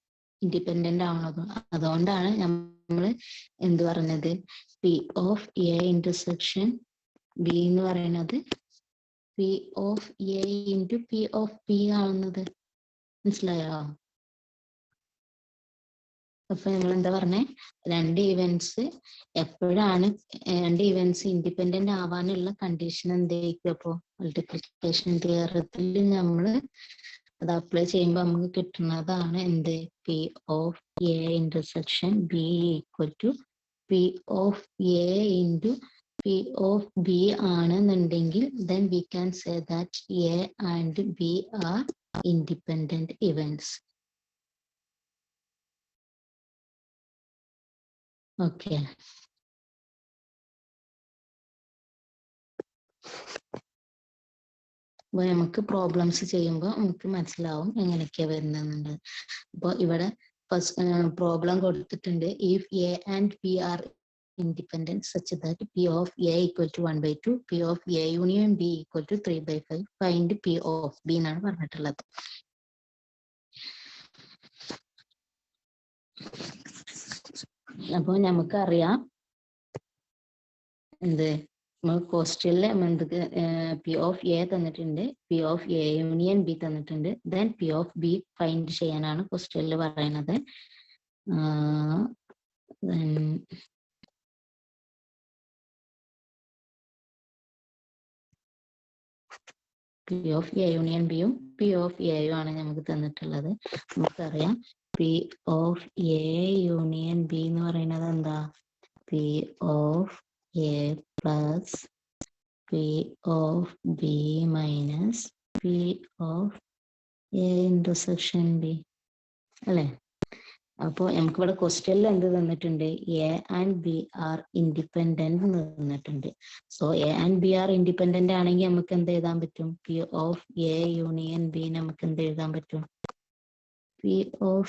ഇൻഡിപെൻഡന്റ് ആവുന്നത്. അതുകൊണ്ടാണ് നമ്മൾ എന്ത് പറഞ്ഞത്, P of A intersection B എന്ന് പറയുന്നത് P of A into P of B ആവുന്നത്. മനസ്സിലായോ? അപ്പൊ നമ്മൾ എന്താ പറഞ്ഞേ, 2 ഇവന്റ്സ് എപ്പോഴാണ് 2 ഇവന്റ്സ് ഇൻഡിപെൻഡന്റ് ആവാനുള്ള കണ്ടീഷൻ എന്തായിരിക്കും? അപ്പോ മൾട്ടിപ്ലിക്കേഷൻ തിയറത്തിൽ നമ്മൾ അത് അപ്ലൈ ചെയ്യുമ്പോൾ നമുക്ക് കിട്ടുന്നതാണ് എന്ത്, P of A intersection B equal to P of A into P of B ആണെന്നുണ്ടെങ്കിൽ then we can say that A and B are independent events. Okay. അപ്പോൾ നമുക്ക് പ്രോബ്ലംസ് ചെയ്യുമ്പോൾ നമുക്ക് മനസ്സിലാവും എങ്ങനെയൊക്കെയാ വരുന്നത്. അപ്പോൾ ഇവിടെ ഫസ്റ്റ് പ്രോബ്ലം കൊടുത്തിട്ടുണ്ട്, if A and B are independent such that P of A equal to 1/2, P of A union B equal to 3/5, find P of B എന്നാണ് പറഞ്ഞിട്ടുള്ളത്. അപ്പോൾ നമുക്കറിയാം എന്ത്, ക്വസ്റ്റ്യനിൽ എന്തൊക്കെ പി ഓഫ് എ തന്നിട്ടുണ്ട്, P of A union B തന്നിട്ടുണ്ട്, then P of B find ചെയ്യാനാണ് ക്വസ്റ്റ്യനിൽ പറയുന്നത്. പി ഓഫ് എ യൂണിയൻ ബിയും പി ഓഫ് എയും ആണ് നമുക്ക് തന്നിട്ടുള്ളത്. നമുക്കറിയാം P of A union B എന്ന് പറയുന്നത് എന്താ, P of A plus P of B minus P of A intersection B അല്ലേ. അപ്പോൾ നമുക്ക് ഇവിടെ ക്വസ്റ്റ്യനിൽ എന്ത് തന്നിട്ടുണ്ട്, A and B are independent തന്നിട്ടുണ്ട്. So A and B are independent ആണെങ്കിൽ നമുക്ക് എന്ത് എഴുതാൻ പറ്റും, P of A union B നമുക്ക് എന്ത് എഴുതാൻ പറ്റും, P of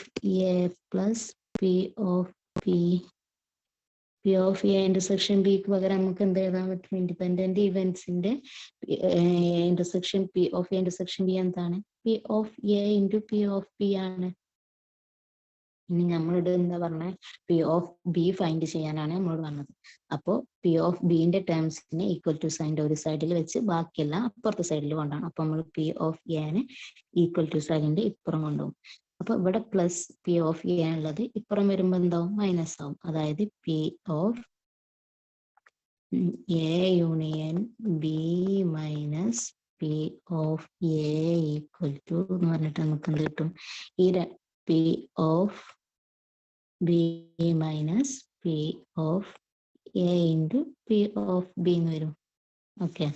A plus P of B. P of A intersection B ക്ക് പകരം നമുക്ക് എന്ത് എഴുതാൻ പറ്റും? ഇൻഡിപെൻഡന്റ് ഇവന്റ്സിന്റെ intersection P of A intersection B എന്താണ്? P of A into P of B ആണ്. ഇനി നമ്മളിത് എന്താ പറഞ്ഞ P of B ഫൈൻഡ് ചെയ്യാനാണ് നമ്മളോട് പറഞ്ഞത്. അപ്പോൾ P of Bന്റെ ടേംസിനെ ഈക്വൽ ടു സൈൻ്റെ ഒരു സൈഡിൽ വെച്ച് ബാക്കിയെല്ലാം അപ്പുറത്തെ സൈഡിൽ കൊണ്ടാണ്. അപ്പൊ നമ്മൾ P of A equal to സൈഡിന്റെ ഇപ്പുറം കൊണ്ടുപോകും. അപ്പൊ ഇവിടെ പ്ലസ് P of A ഉള്ളത് ഇപ്പുറം വരുമ്പോ എന്താവും? മൈനസ് ആവും. അതായത് P of A union B minus P of A equal to എന്ന് പറഞ്ഞിട്ട് നമുക്ക് എന്ത് കിട്ടും? ഈ P of B minus P of A into P of B എന്ന് വരും. ഓക്കെ,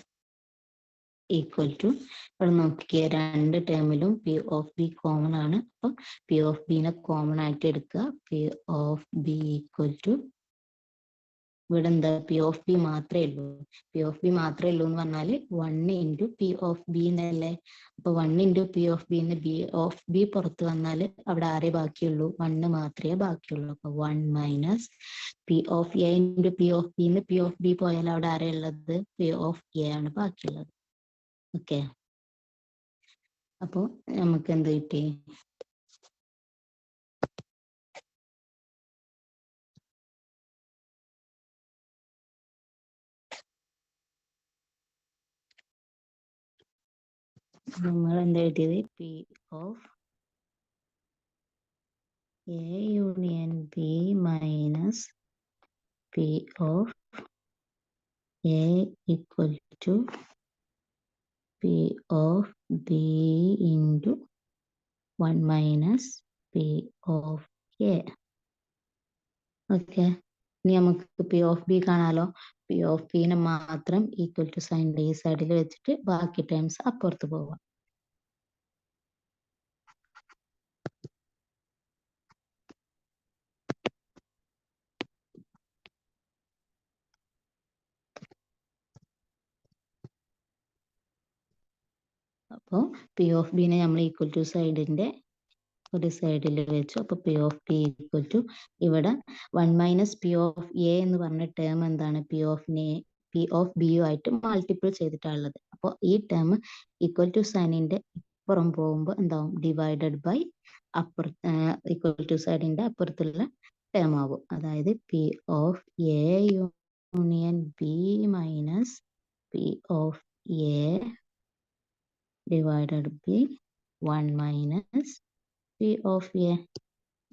ഈക്വൽ ടു ഇവിടെ നോക്കിയ രണ്ട് ടേമിലും P of B കോമൺ ആണ്. അപ്പൊ P of B നെ കോമൺ ആയിട്ട് എടുക്കുക. P of B equal to ഇവിടെ എന്താ P of B മാത്രമേ ഉള്ളൂ. P of B മാത്രമേ ഉള്ളൂ എന്ന് പറഞ്ഞാല് 1 into P of B എന്നല്ലേ. അപ്പൊ 1 into P of B ന്ന് B of B പുറത്ത് വന്നാൽ അവിടെ ആരേ ബാക്കിയുള്ളൂ? 1 മാത്രമേ ബാക്കിയുള്ളൂ. അപ്പൊ 1 minus P of A into P of B ന്ന് P of B പോയാൽ അവിടെ ആരേ ഉള്ളത്? P of A ആണ് ബാക്കിയുള്ളത്. ഓക്കെ, അപ്പൊ നമുക്ക് എന്ത് കിട്ടി? നമ്മൾ എന്താ എഴുതിയത്? P of A union B minus P of A equal to P of B into 1 minus P of A. Okay, ഇനി നമുക്ക് P of B കാണാലോ. P of B നെ മാത്രം ഈക്വൽ ടു സൈൻ്റെ ഈ സൈഡിൽ വെച്ചിട്ട് ബാക്കി ടേംസ് അപ്പുറത്ത് പോവാം. അപ്പോൾ P of B നെ നമ്മൾ ഈക്വൽ ടു സൈഡിന്റെ ഒരു സൈഡിൽ വെച്ചു. അപ്പൊ P of B equal to ഇവിടെ 1 മൈനസ് P of A എന്ന് പറഞ്ഞ ടേം എന്താണ്? P of B ആയിട്ട് മൾട്ടിപ്പിൾ ചെയ്തിട്ടുള്ളത്. അപ്പോൾ ഈ ടേം ഈക്വൽ ടു സൈനിന്റെ ഇപ്പുറം പോകുമ്പോൾ എന്താവും? ഡിവൈഡഡ് ബൈ ഈക്വൽ ടു സൈഡിന്റെ അപ്പുറത്തുള്ള ടേം ആവും. അതായത് P of A union B minus P of A divided by 1 minus P of A.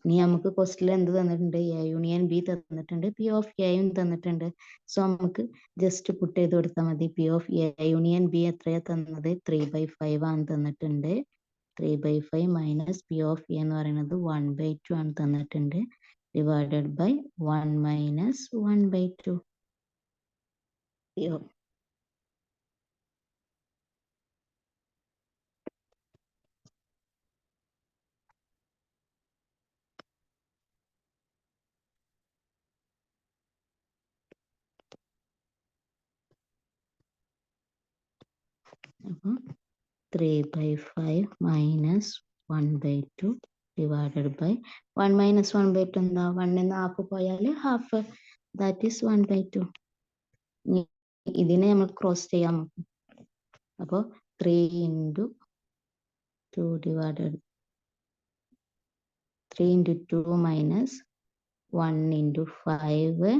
ഇനി നമുക്ക് ക്വസ്റ്റിൽ എന്ത് തന്നിട്ടുണ്ട്? A യൂണിയൻ B തന്നിട്ടുണ്ട്, P of A യും തന്നിട്ടുണ്ട്. സോ നമുക്ക് ജസ്റ്റ് പുട്ട് ചെയ്ത് കൊടുത്താൽ മതി. P of A union B എത്രയാ തന്നത്? 3/5 ആണ് തന്നിട്ടുണ്ട്. 3/5 മൈനസ് P of A എന്ന് പറയുന്നത് 1/2 ആണ് തന്നിട്ടുണ്ട്. Divided by 1 minus 1/2. അപ്പം 3/5 മൈനസ് 1/2 ഡിവൈഡഡ് ബൈ 1 മൈനസ് 1/2 എന്താ? 1 എന്ന് ഹാഫ് പോയാൽ ഹാഫ്, ദാറ്റ് ഈസ് 1/2. ഇതിനെ നമ്മൾ ക്രോസ് ചെയ്യാം. അപ്പോൾ 3 into 2 divided 3 into 2 minus 1 into 5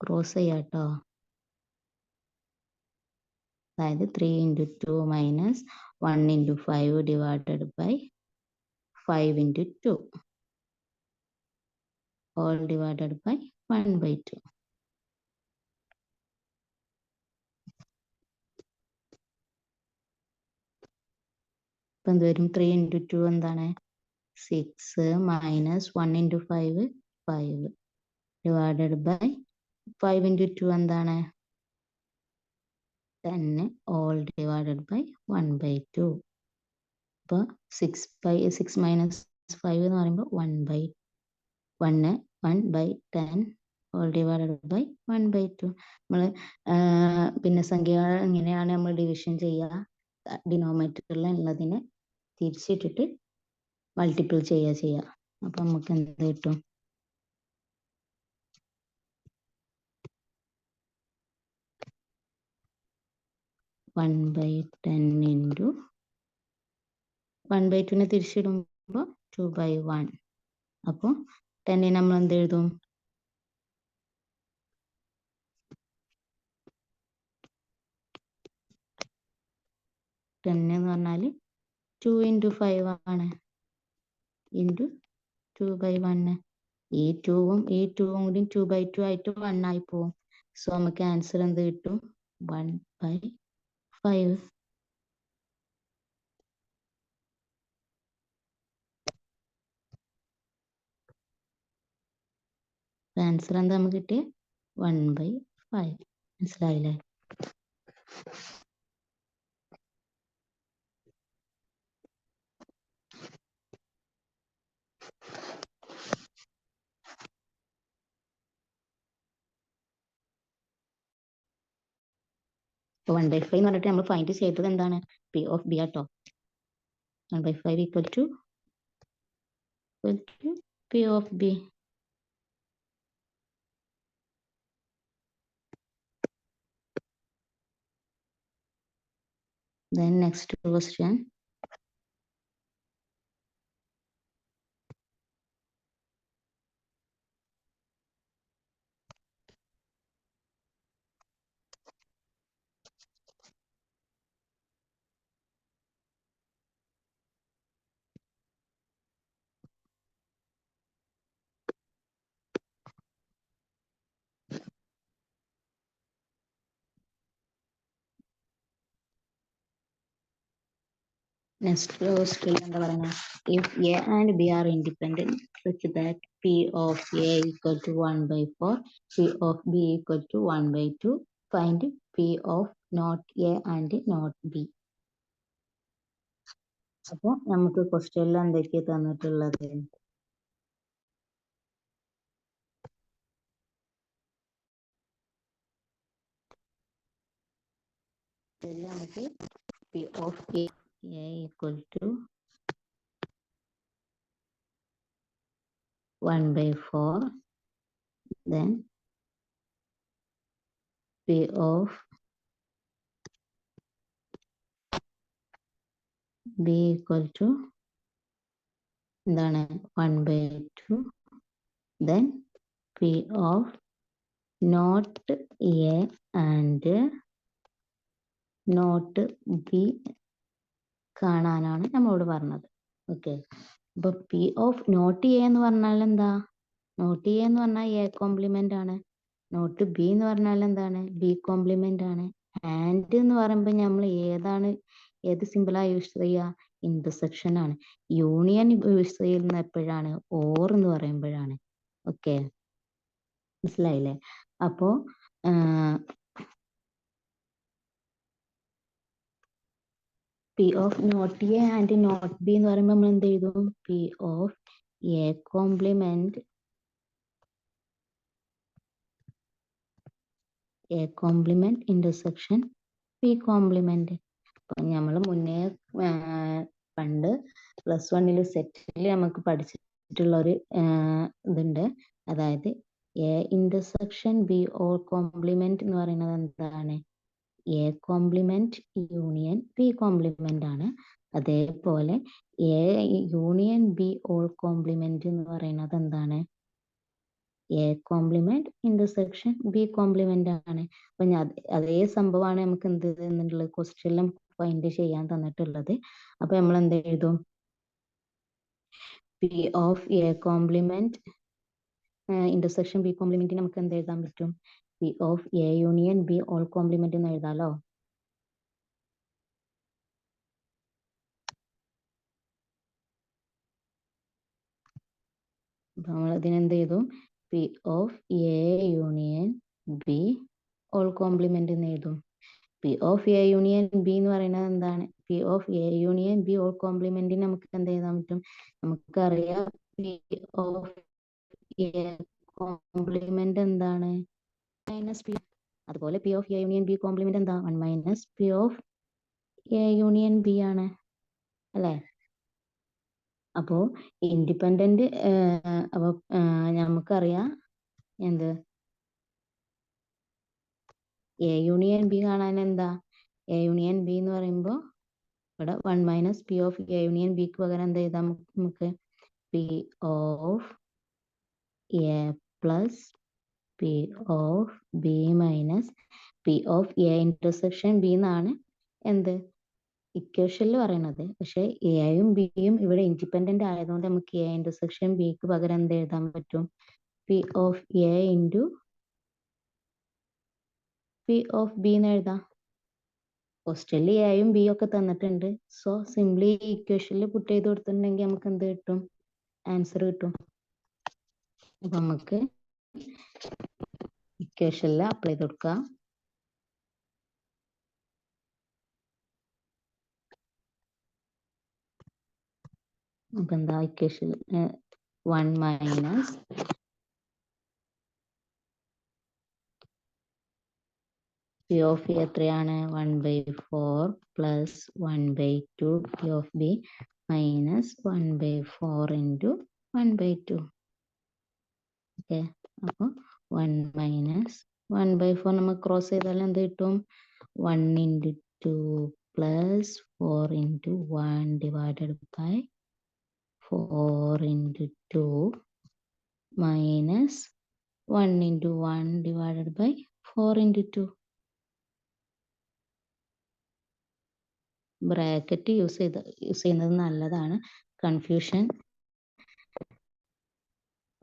cross ചെയ്യാട്ടോ. അതായത് 3 into 2 minus 1 into 5 divided by 5 into 2 all divided by 1/2. ഇപ്പം എന്ത് വരും? 3 into 2 എന്താണ്? 6 minus 1 into 5 5 divided by 5 into 2 എന്താണ്? 10 all divided by 1/2. അപ്പോൾ 6 മൈനസ് 5 എന്ന് പറയുമ്പോൾ 1/10 all divided by 1/2. നമ്മൾ പിന്നെ സംഖ്യ എങ്ങനെയാണ് നമ്മൾ ഡിവിഷൻ ചെയ്യുക? ഡിനോമിനേറ്ററിലുള്ളതിനെ തിരിച്ചിട്ടിട്ട് മൾട്ടിപ്പിൾ ചെയ്യുക. അപ്പൊ നമുക്ക് എന്ത് കിട്ടും? 1/10 ഇൻറ്റു 1/2 തിരിച്ചിടുമ്പോൾ 2/1. അപ്പോൾ 10 നമ്മൾ എന്ത് എഴുതും? 10 എന്ന് പറഞ്ഞാൽ 2 × 5 ആണ്, ഇൻറ്റു 2/1. ഈ 2ഉം ഈ 2ഉം കൂടി 2/2 ആയിട്ട് 1 ആയി പോകും. സോ നമുക്ക് ആൻസർ എന്ത് കിട്ടും? 1/5. ആൻസർ എന്താ നമുക്ക് കിട്ടിയത്? 1/5. മനസ്സിലായില്ലേ? അപ്പോൾ 1/5 എന്ന് പറഞ്ഞിട്ട് നമ്മൾ ഫൈൻഡ് ചെയ്തത് എന്താണ്? P of B ആട്ടോ. 1/5 equal to P of B. Then next question. Next question എന്താ പറയുന്നത്? If A and B are independent such that P of A equal to 1/4, P of B equal to 1/2, find P of not A and not B. അപ്പോൾ നമുക്ക് ക്വസ്റ്റ്യനിൽ എന്തൊക്കെയാണ് തന്നിട്ടുള്ളത്? നമുക്ക് P of A equal to 1/4, then P of B equal to എന്താണ്? 1/2, then P of not A and not B കാണാനാണ് നമ്മളോട് പറഞ്ഞത്. ഓക്കെ, അപ്പൊ P of not A എന്ന് പറഞ്ഞാൽ എന്താ? നോട്ട് എ എന്ന് പറഞ്ഞാൽ എ കോംപ്ലിമെന്റ് ആണ്. നോട്ട് ബി എന്ന് പറഞ്ഞാൽ എന്താണ്? ബി കോംപ്ലിമെന്റ് ആണ്. ആൻഡ് എന്ന് പറയുമ്പോൾ നമ്മൾ ഏത് സിമ്പിളാണ് യൂസ് ചെയ്യുക? ഇന്റർസെക്ഷൻ ആണ്. യൂണിയൻ യൂസ് ചെയ്യുന്ന എപ്പോഴാണ്? ഓർ എന്ന് പറയുമ്പോഴാണ്. ഓക്കെ, മനസ്സിലായില്ലേ? അപ്പോ P of not A and not B എന്ന് പറയുമ്പോൾ നമ്മൾ എന്ത് എഴുതും? P of A complement A complement intersection P complement. അപ്പൊ നമ്മൾ മുന്നേ പണ്ട് +1 സെറ്റിൽ നമുക്ക് പഠിച്ചിട്ടുള്ള ഒരു ഇതുണ്ട്. അതായത് A intersection B all complement എന്ന് പറയുന്നത് എന്താണ്? A complement union B complement ആണ്. അതേപോലെ A union B all complement എന്ന് പറയുന്നത് എന്താണ്? A complement intersection B complement ആണ്. അപ്പൊ അതേ സംഭവമാണ് നമുക്ക് എന്ത് തന്നിട്ടുള്ളത്? ക്വസ്റ്റ്യനിലും ഫൈൻഡ് ചെയ്യാൻ തന്നിട്ടുള്ളത്. അപ്പൊ നമ്മൾ എന്ത് എഴുതും? P of A complement intersection B complement നമുക്ക് എന്ത് എഴുതാൻ പറ്റും? P of A union B all complement എന്ന് എഴുതാലോ. അപ്പൊ നമ്മൾ ഇതിനെന്ത് ചെയ്തു? P of A union B all complement എന്ന് എഴുതും. P of A union B എന്ന് പറയുന്നത് എന്താണ്? P of A union B all കോംപ്ലിമെന്റിന് നമുക്ക് എന്ത് എഴുതാൻ പറ്റും? നമുക്കറിയാം പി ഓഫ് എ കോംപ്ലിമെന്റ് എന്താണ്? -P. അതുപോലെ P of A union B complement എന്താ? 1 - P of A union B ആണ് അല്ലേ? അപ്പോ ഇൻഡിപെൻഡന്റ് അപ്പൊ നമുക്കറിയാം എന്ത് എ യൂണിയൻ ബി കാണാൻ എന്താ എ യൂണിയൻ ബി എന്ന് പറയുമ്പോൾ ഇവിടെ 1 minus P of A union ബിക്ക് പകരം എന്ത് എഴുതാം നമുക്ക് P of A plus P of B minus P of A intersection B എന്നാണ് എന്ത് ഇക്വേഷനിൽ പറയുന്നത്. പക്ഷെ എയും ബിയും ഇവിടെ ഇൻഡിപെൻഡന്റ് ആയതുകൊണ്ട് നമുക്ക് എ ഇന്റർസെക്ഷൻ ബിക്ക് പകരം എന്ത് എഴുതാൻ പറ്റും P of A into P of B എന്ന് എഴുതാം. ക്വസ്റ്റ്യനിൽ എയും ബി ഒക്കെ തന്നിട്ടുണ്ട്. സോ സിംപ്ലി ഈ ഇക്വേഷനിൽ പുട്ട് ചെയ്ത് കൊടുത്തിട്ടുണ്ടെങ്കിൽ നമുക്ക് എന്ത് കിട്ടും ആൻസർ കിട്ടും. അപ്പൊ നമുക്ക് ഇക്വേഷനിൽ അപ്ലൈ ചെയ്ത് കൊടുക്കാം. അപ്പൊ എന്താ equation 1 minus P of A എത്രയാണ് 1/4 plus 1/2 P of B minus 1/4 into 1/2. Okay, അപ്പോൾ 1 മൈനസ് 1/4 നമുക്ക് ക്രോസ് ചെയ്താൽ എന്ത് കിട്ടും 1 into 2 plus 4 into 1 divided by 4 into 2 minus 1 into 1 divided by 4 into 2. Bracket use ചെയ്യുന്നത് നല്ലതാണ്. കൺഫ്യൂഷൻ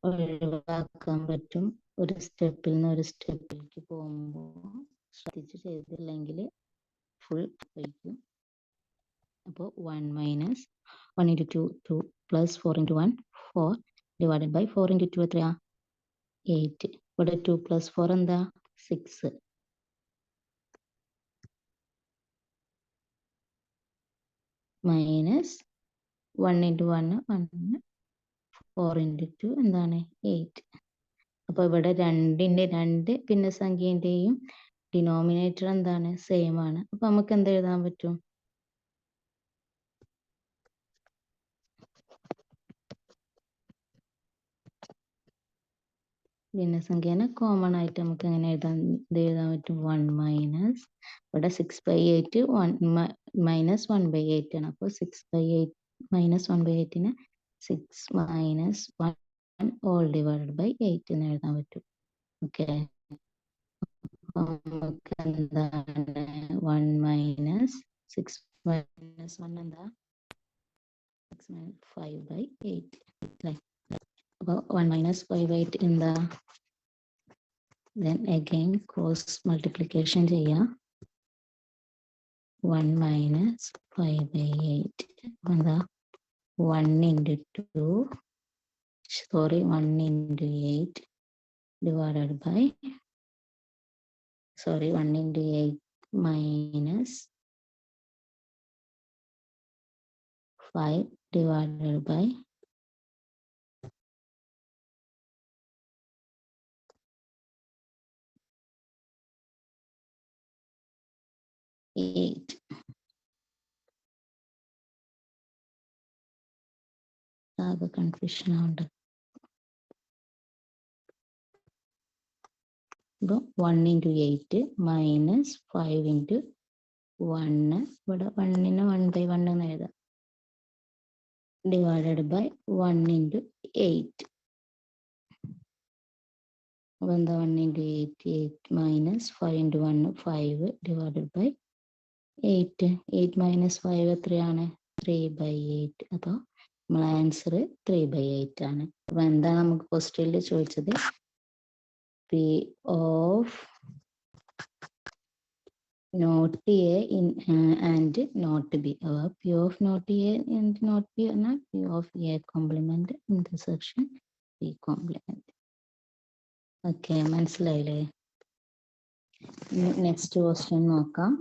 ഒഴിവാക്കാൻ പറ്റും. ഒരു സ്റ്റെപ്പിൽ നിന്ന് ഒരു സ്റ്റെപ്പിലേക്ക് പോകുമ്പോൾ ശ്രദ്ധിച്ച് ചെയ്തില്ലെങ്കിൽ ഫുൾ കഴിക്കും. അപ്പോൾ 1 minus 1 into 2 2 plus 4 into 1 4 divided by 4 into 2 എത്രയാ 8. ഇവിടെ 2 പ്ലസ് 4 എന്താ 6. മൈനസ് 1 ഇൻറ്റു 1 1 4 ഇൻറ്റു 2 എന്താണ് 8. അപ്പോൾ ഇവിടെ രണ്ട് ഭിന്നസംഖ്യൻ്റെയും ഡിനോമിനേറ്റർ എന്താണ് സെയിം ആണ്. അപ്പൊ നമുക്ക് എന്ത് എഴുതാൻ പറ്റും ഭിന്നസംഖ്യനെ കോമൺ ആയിട്ട് നമുക്ക് എങ്ങനെ എഴുതാൻ പറ്റും 1 മൈനസ് ഇവിടെ 6/8 മൈനസ് 1/8 ആണ്. അപ്പോൾ 6/8 മൈനസ് 1/8ന് 6 മൈനസ് 1 ഓൾ ഡിവൈഡഡ് ബൈ 8 എന്ന് എഴുതാൻ പറ്റും. ഓക്കെ, നമുക്ക് എന്താണ് 1 മൈനസ് 6 മൈനസ് 1 എന്താ 5/8 അല്ലേ? അപ്പോൾ 1 മൈനസ് 5/8 എന്താ then again cross multiplication ചെയ്യാം 1 മൈനസ് 5/8 എന്താ 1 into 2 sorry 1 into 8 divided by 1 into 8 minus 5 divided by 8. ആകെ കൺഫ്യൂഷൻ ആവുന്നുണ്ട്. അപ്പോൾ 1 ഇൻറ്റു 8 മൈനസ് 5 ഇൻറ്റു 1 ഇവിടെ 1ന് 1/1 എന്ന് എഴുതാം ഡിവൈഡഡ് ബൈ 1 ഇൻറ്റു 8. അപ്പോൾ എന്താ 1 into 8 minus 5 into 1 5 divided by 8. 8 minus 5 എത്രയാണ് 3/8. അപ്പോൾ നമ്മളെ ആൻസർ 3/8 ആണ്. അപ്പോൾ എന്താണ് നമുക്ക് ക്വസ്റ്റ്യനിൽ ചോദിച്ചത് P of not A and not B. P of not A and not B എന്നാൽ P of A complement intersection B complement. Okay, മനസ്സിലായില്ലേ? നെക്സ്റ്റ് ക്വസ്റ്റ്യൻ നോക്കാം.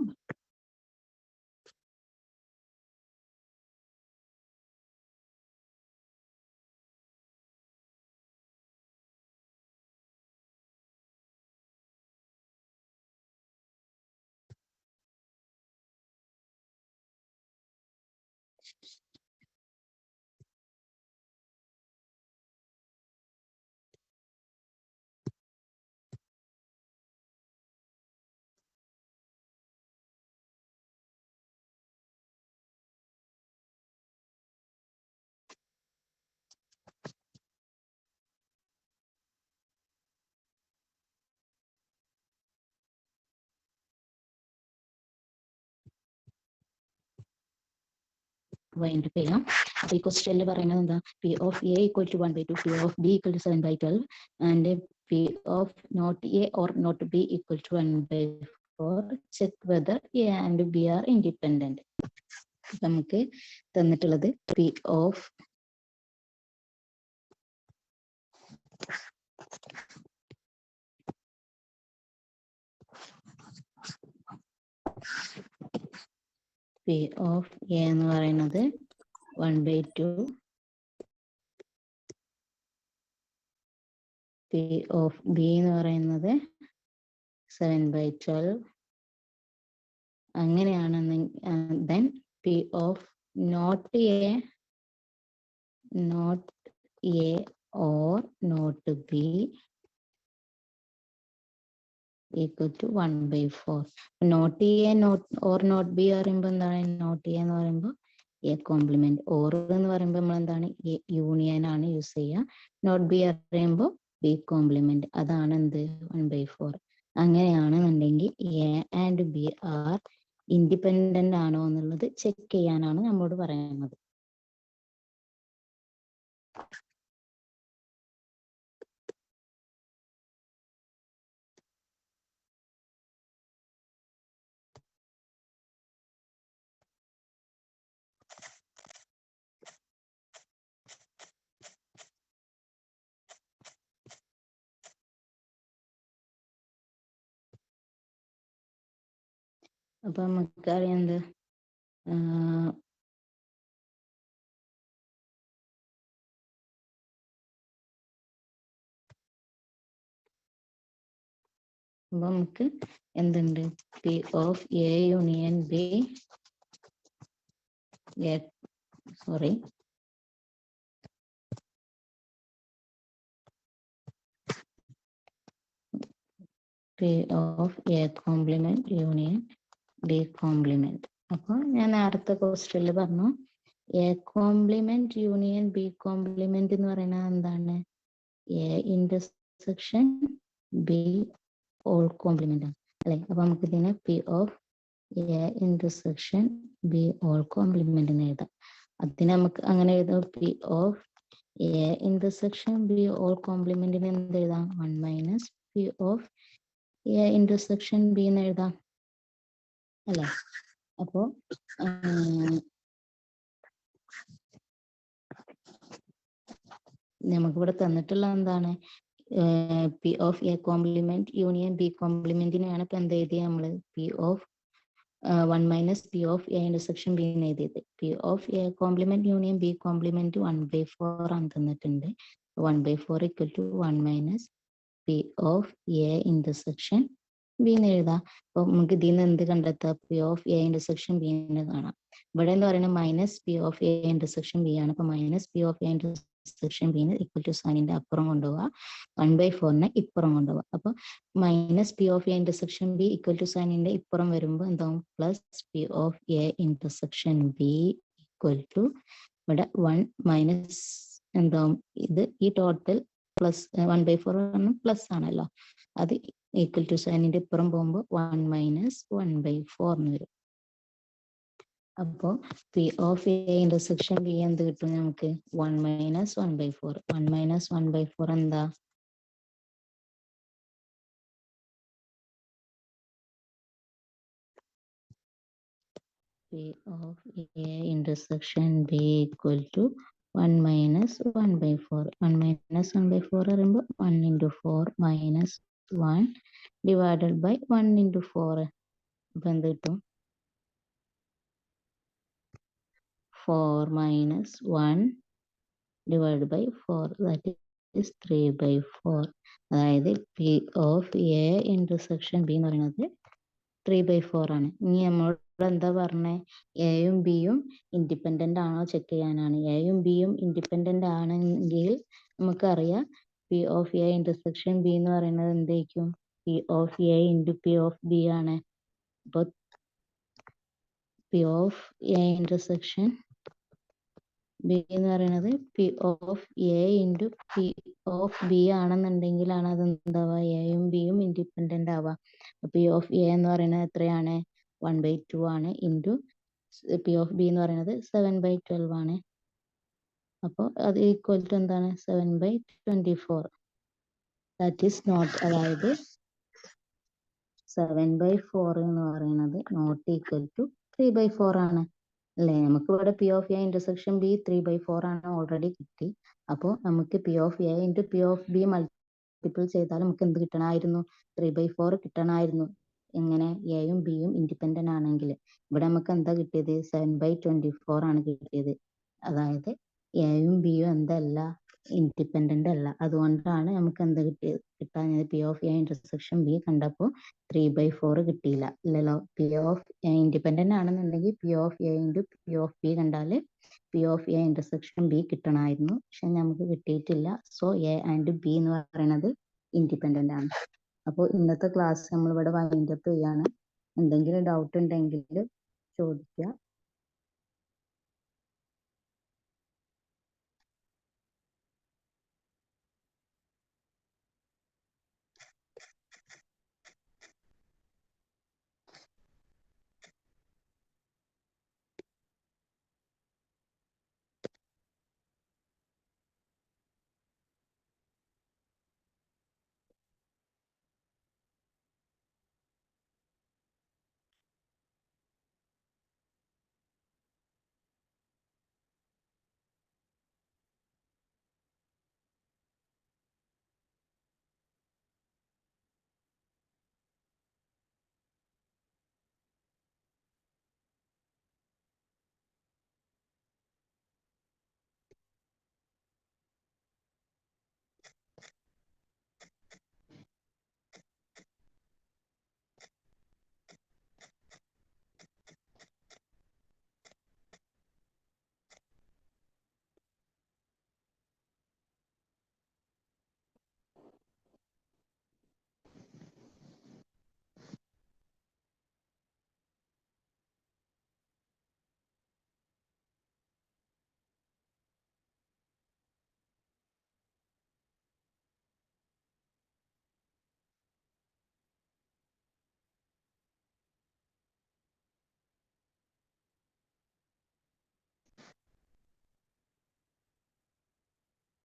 വൈൻഡ് ചെയ്യാം. അപ്പൊ ഈ ക്വസ്റ്റ്യനിൽ പറയുന്നത് എന്താ, P of A equal to 1/2, P of B equal to 7/12 and P of not A or not B equal to 1/4. Check whether A and B are independent. നമുക്ക് തന്നിട്ടുള്ളത് P of P of A എന്ന് പറയുന്നത് 1/2, P of B എന്ന് പറയുന്നത് 7/12. അങ്ങനെയാണെന്നെങ്കിൽ then P of not A or not B equal to 1/4. Not A or not B പറയുമ്പോൾ എന്താണ്, not A എന്ന് പറയുമ്പോൾ എ കോംപ്ലിമെന്റ്, ഓർ എന്ന് പറയുമ്പോൾ നമ്മൾ എന്താണ് യൂണിയൻ ആണ് യൂസ് ചെയ്യുക. നോട്ട് ബി പറയുമ്പോൾ ബി കോംപ്ലിമെന്റ്, അതാണ് എന്ത് 1/4. അങ്ങനെയാണെന്നുണ്ടെങ്കിൽ A and B are independent ആണോ എന്നുള്ളത് ചെക്ക് ചെയ്യാനാണ് നമ്മോട് പറയുന്നത്. അപ്പൊ നമുക്കറിയാം എന്ത്, അപ്പൊ നമുക്ക് എന്തുണ്ട്, P of A union B, P of A complement union B complement. അപ്പൊ ഞാൻ നേരത്തെ ക്വസ്റ്റ്യനിൽ പറഞ്ഞു, A complement union B complement എന്ന് പറയുന്നത് എന്താണ്, A intersection B all complement ആണ് അല്ലെ. അപ്പൊ നമുക്ക് ഇതിനെ P of A intersection B all complement എന്ന് എഴുതാം. അതിന് നമുക്ക് അങ്ങനെ എഴുതാം, P of A intersection B all കോംപ്ലിമെന്റിന് എന്ത് എഴുതാം, 1 - P of A intersection B എന്ന് എഴുതാം അല്ലെ. അപ്പോ നമുക്കിവിടെ തന്നിട്ടുള്ള എന്താണ്, P of A complement union B കോംപ്ലിമെന്റിനെയാണ് ഇപ്പൊ എന്ത് എഴുതിയത് നമ്മള്, P of 1 - P of A intersection B എന്ന് എഴുതിയത്. P of A complement union B complement 1/4 ആണ് തന്നിട്ടുണ്ട്. 1/4 equal to 1 - P of A intersection B എന്ന് എഴുതാം. അപ്പൊ നമുക്ക് ഇതിൽ നിന്ന് എന്ത് കണ്ടെത്താം, P of A intersection B എന്ന് കാണാം. ഇവിടെ എന്ന് പറയുന്നത് minus P of A intersection B ആണ്. അപ്പൊ minus P of A intersection B equal to സൈനിന്റെ അപ്പുറം കൊണ്ടുപോവുക, 1/4 ഇപ്പുറം കൊണ്ടുപോവുക. അപ്പൊ minus P of A intersection B equal to സൈനിന്റെ ഇപ്പുറം വരുമ്പോൾ എന്താവും, plus P of A intersection B equal to, ഇവിടെ 1 മൈനസ് എന്താവും, ഇത് ഈ ടോട്ടൽ പ്ലസ് 1/4 പ്ലസ് ആണല്ലോ, അത് ഈക്വൽ ടു സൈനിന്റെ ഇപ്പുറം പോകുമ്പോൾ 1 - 1/4 എന്ന് വരും. അപ്പോ P of A intersection B എന്ത് കിട്ടും നമുക്ക്, 1 - 1/4. 1 - 1/4 എന്താ, P of A intersection B equal to 1 - 1/4. 1 - 1/4 പറയുമ്പോൾ 1 × 4 - 1 ഡിവൈഡഡ് ബൈ 1 × 4. അപ്പൊ എന്ത് കിട്ടും, 4 - 1 divided by 4, that is 3/4. അതായത് P of A intersection B എന്ന് പറയുന്നത് 3/4 ആണ്. ഇനി നമ്മളോട് നമ്മളിവിടെ എന്താ പറഞ്ഞേ, എയും ബിയും ഇൻഡിപെൻഡന്റ് ആണോ ചെക്ക് ചെയ്യാനാണ്. എയും ബിയും ഇൻഡിപെൻഡന്റ് ആണെങ്കിൽ നമുക്കറിയാം P of A intersection B എന്ന് പറയുന്നത് എന്തായിരിക്കും, P of A into P of B ആണ്. അപ്പോൾ P of A intersection B എന്ന് പറയുന്നത് P of A into P of B ആണെന്നുണ്ടെങ്കിലാണ് അത് എന്താവുക, എയും ബിയും ഇൻഡിപെൻഡന്റ് ആവുക. പി ഓഫ് എ എന്ന് പറയുന്നത് എത്രയാണ്, 1/2 ആണ്, ഇൻറ്റു പി ഓഫ് ബി എന്ന് പറയുന്നത് 7/12 ആണ്. അപ്പോൾ അത് ഈക്വൽ ടു എന്താണ്, 7/24. ദാറ്റ് ഈസ് നോട്ട്, അതായത് 7/4 എന്ന് പറയുന്നത് നോട്ട് ഈക്വൽ ടു 3/4 ആണ് അല്ലേ. നമുക്ക് ഇവിടെ P of A intersection B 3/4 ആണ് ഓൾറെഡി കിട്ടി. അപ്പോൾ നമുക്ക് P of A into P of B multiple ചെയ്താൽ നമുക്ക് എന്ത് കിട്ടണമായിരുന്നു, 3/4 കിട്ടണമായിരുന്നു. എങ്ങനെ, എയും ബിയും ഇൻഡിപെൻഡന്റ് ആണെങ്കിൽ. ഇവിടെ നമുക്ക് എന്താ കിട്ടിയത്, 7/24 ആണ് കിട്ടിയത്. അതായത് എയും ബിയും എന്തല്ല, ഇൻഡിപെൻഡന്റ് അല്ല. അതുകൊണ്ടാണ് നമുക്ക് എന്താ കിട്ടാഞ്ഞത്, P of A intersection B കണ്ടപ്പോൾ 3/4 കിട്ടിയില്ല ഇല്ലല്ലോ. പി ഓഫ് എ ഇൻഡിപെൻഡന്റ് ആണെന്നുണ്ടെങ്കിൽ P of A into P of B കണ്ടാൽ P of A intersection B കിട്ടണമായിരുന്നു. പക്ഷെ നമുക്ക് കിട്ടിയിട്ടില്ല. സോ എ ആൻഡ് ബി എന്ന് പറയുന്നത് ഇൻഡിപെൻഡന്റ് ആണ്. അപ്പോൾ ഇന്നത്തെ ക്ലാസ് നമ്മളിവിടെ വൈൻഡ് അപ്പ് ചെയ്യാണ്. എന്തെങ്കിലും ഡൗട്ട് ഉണ്ടെങ്കിൽ ചോദിക്കുക.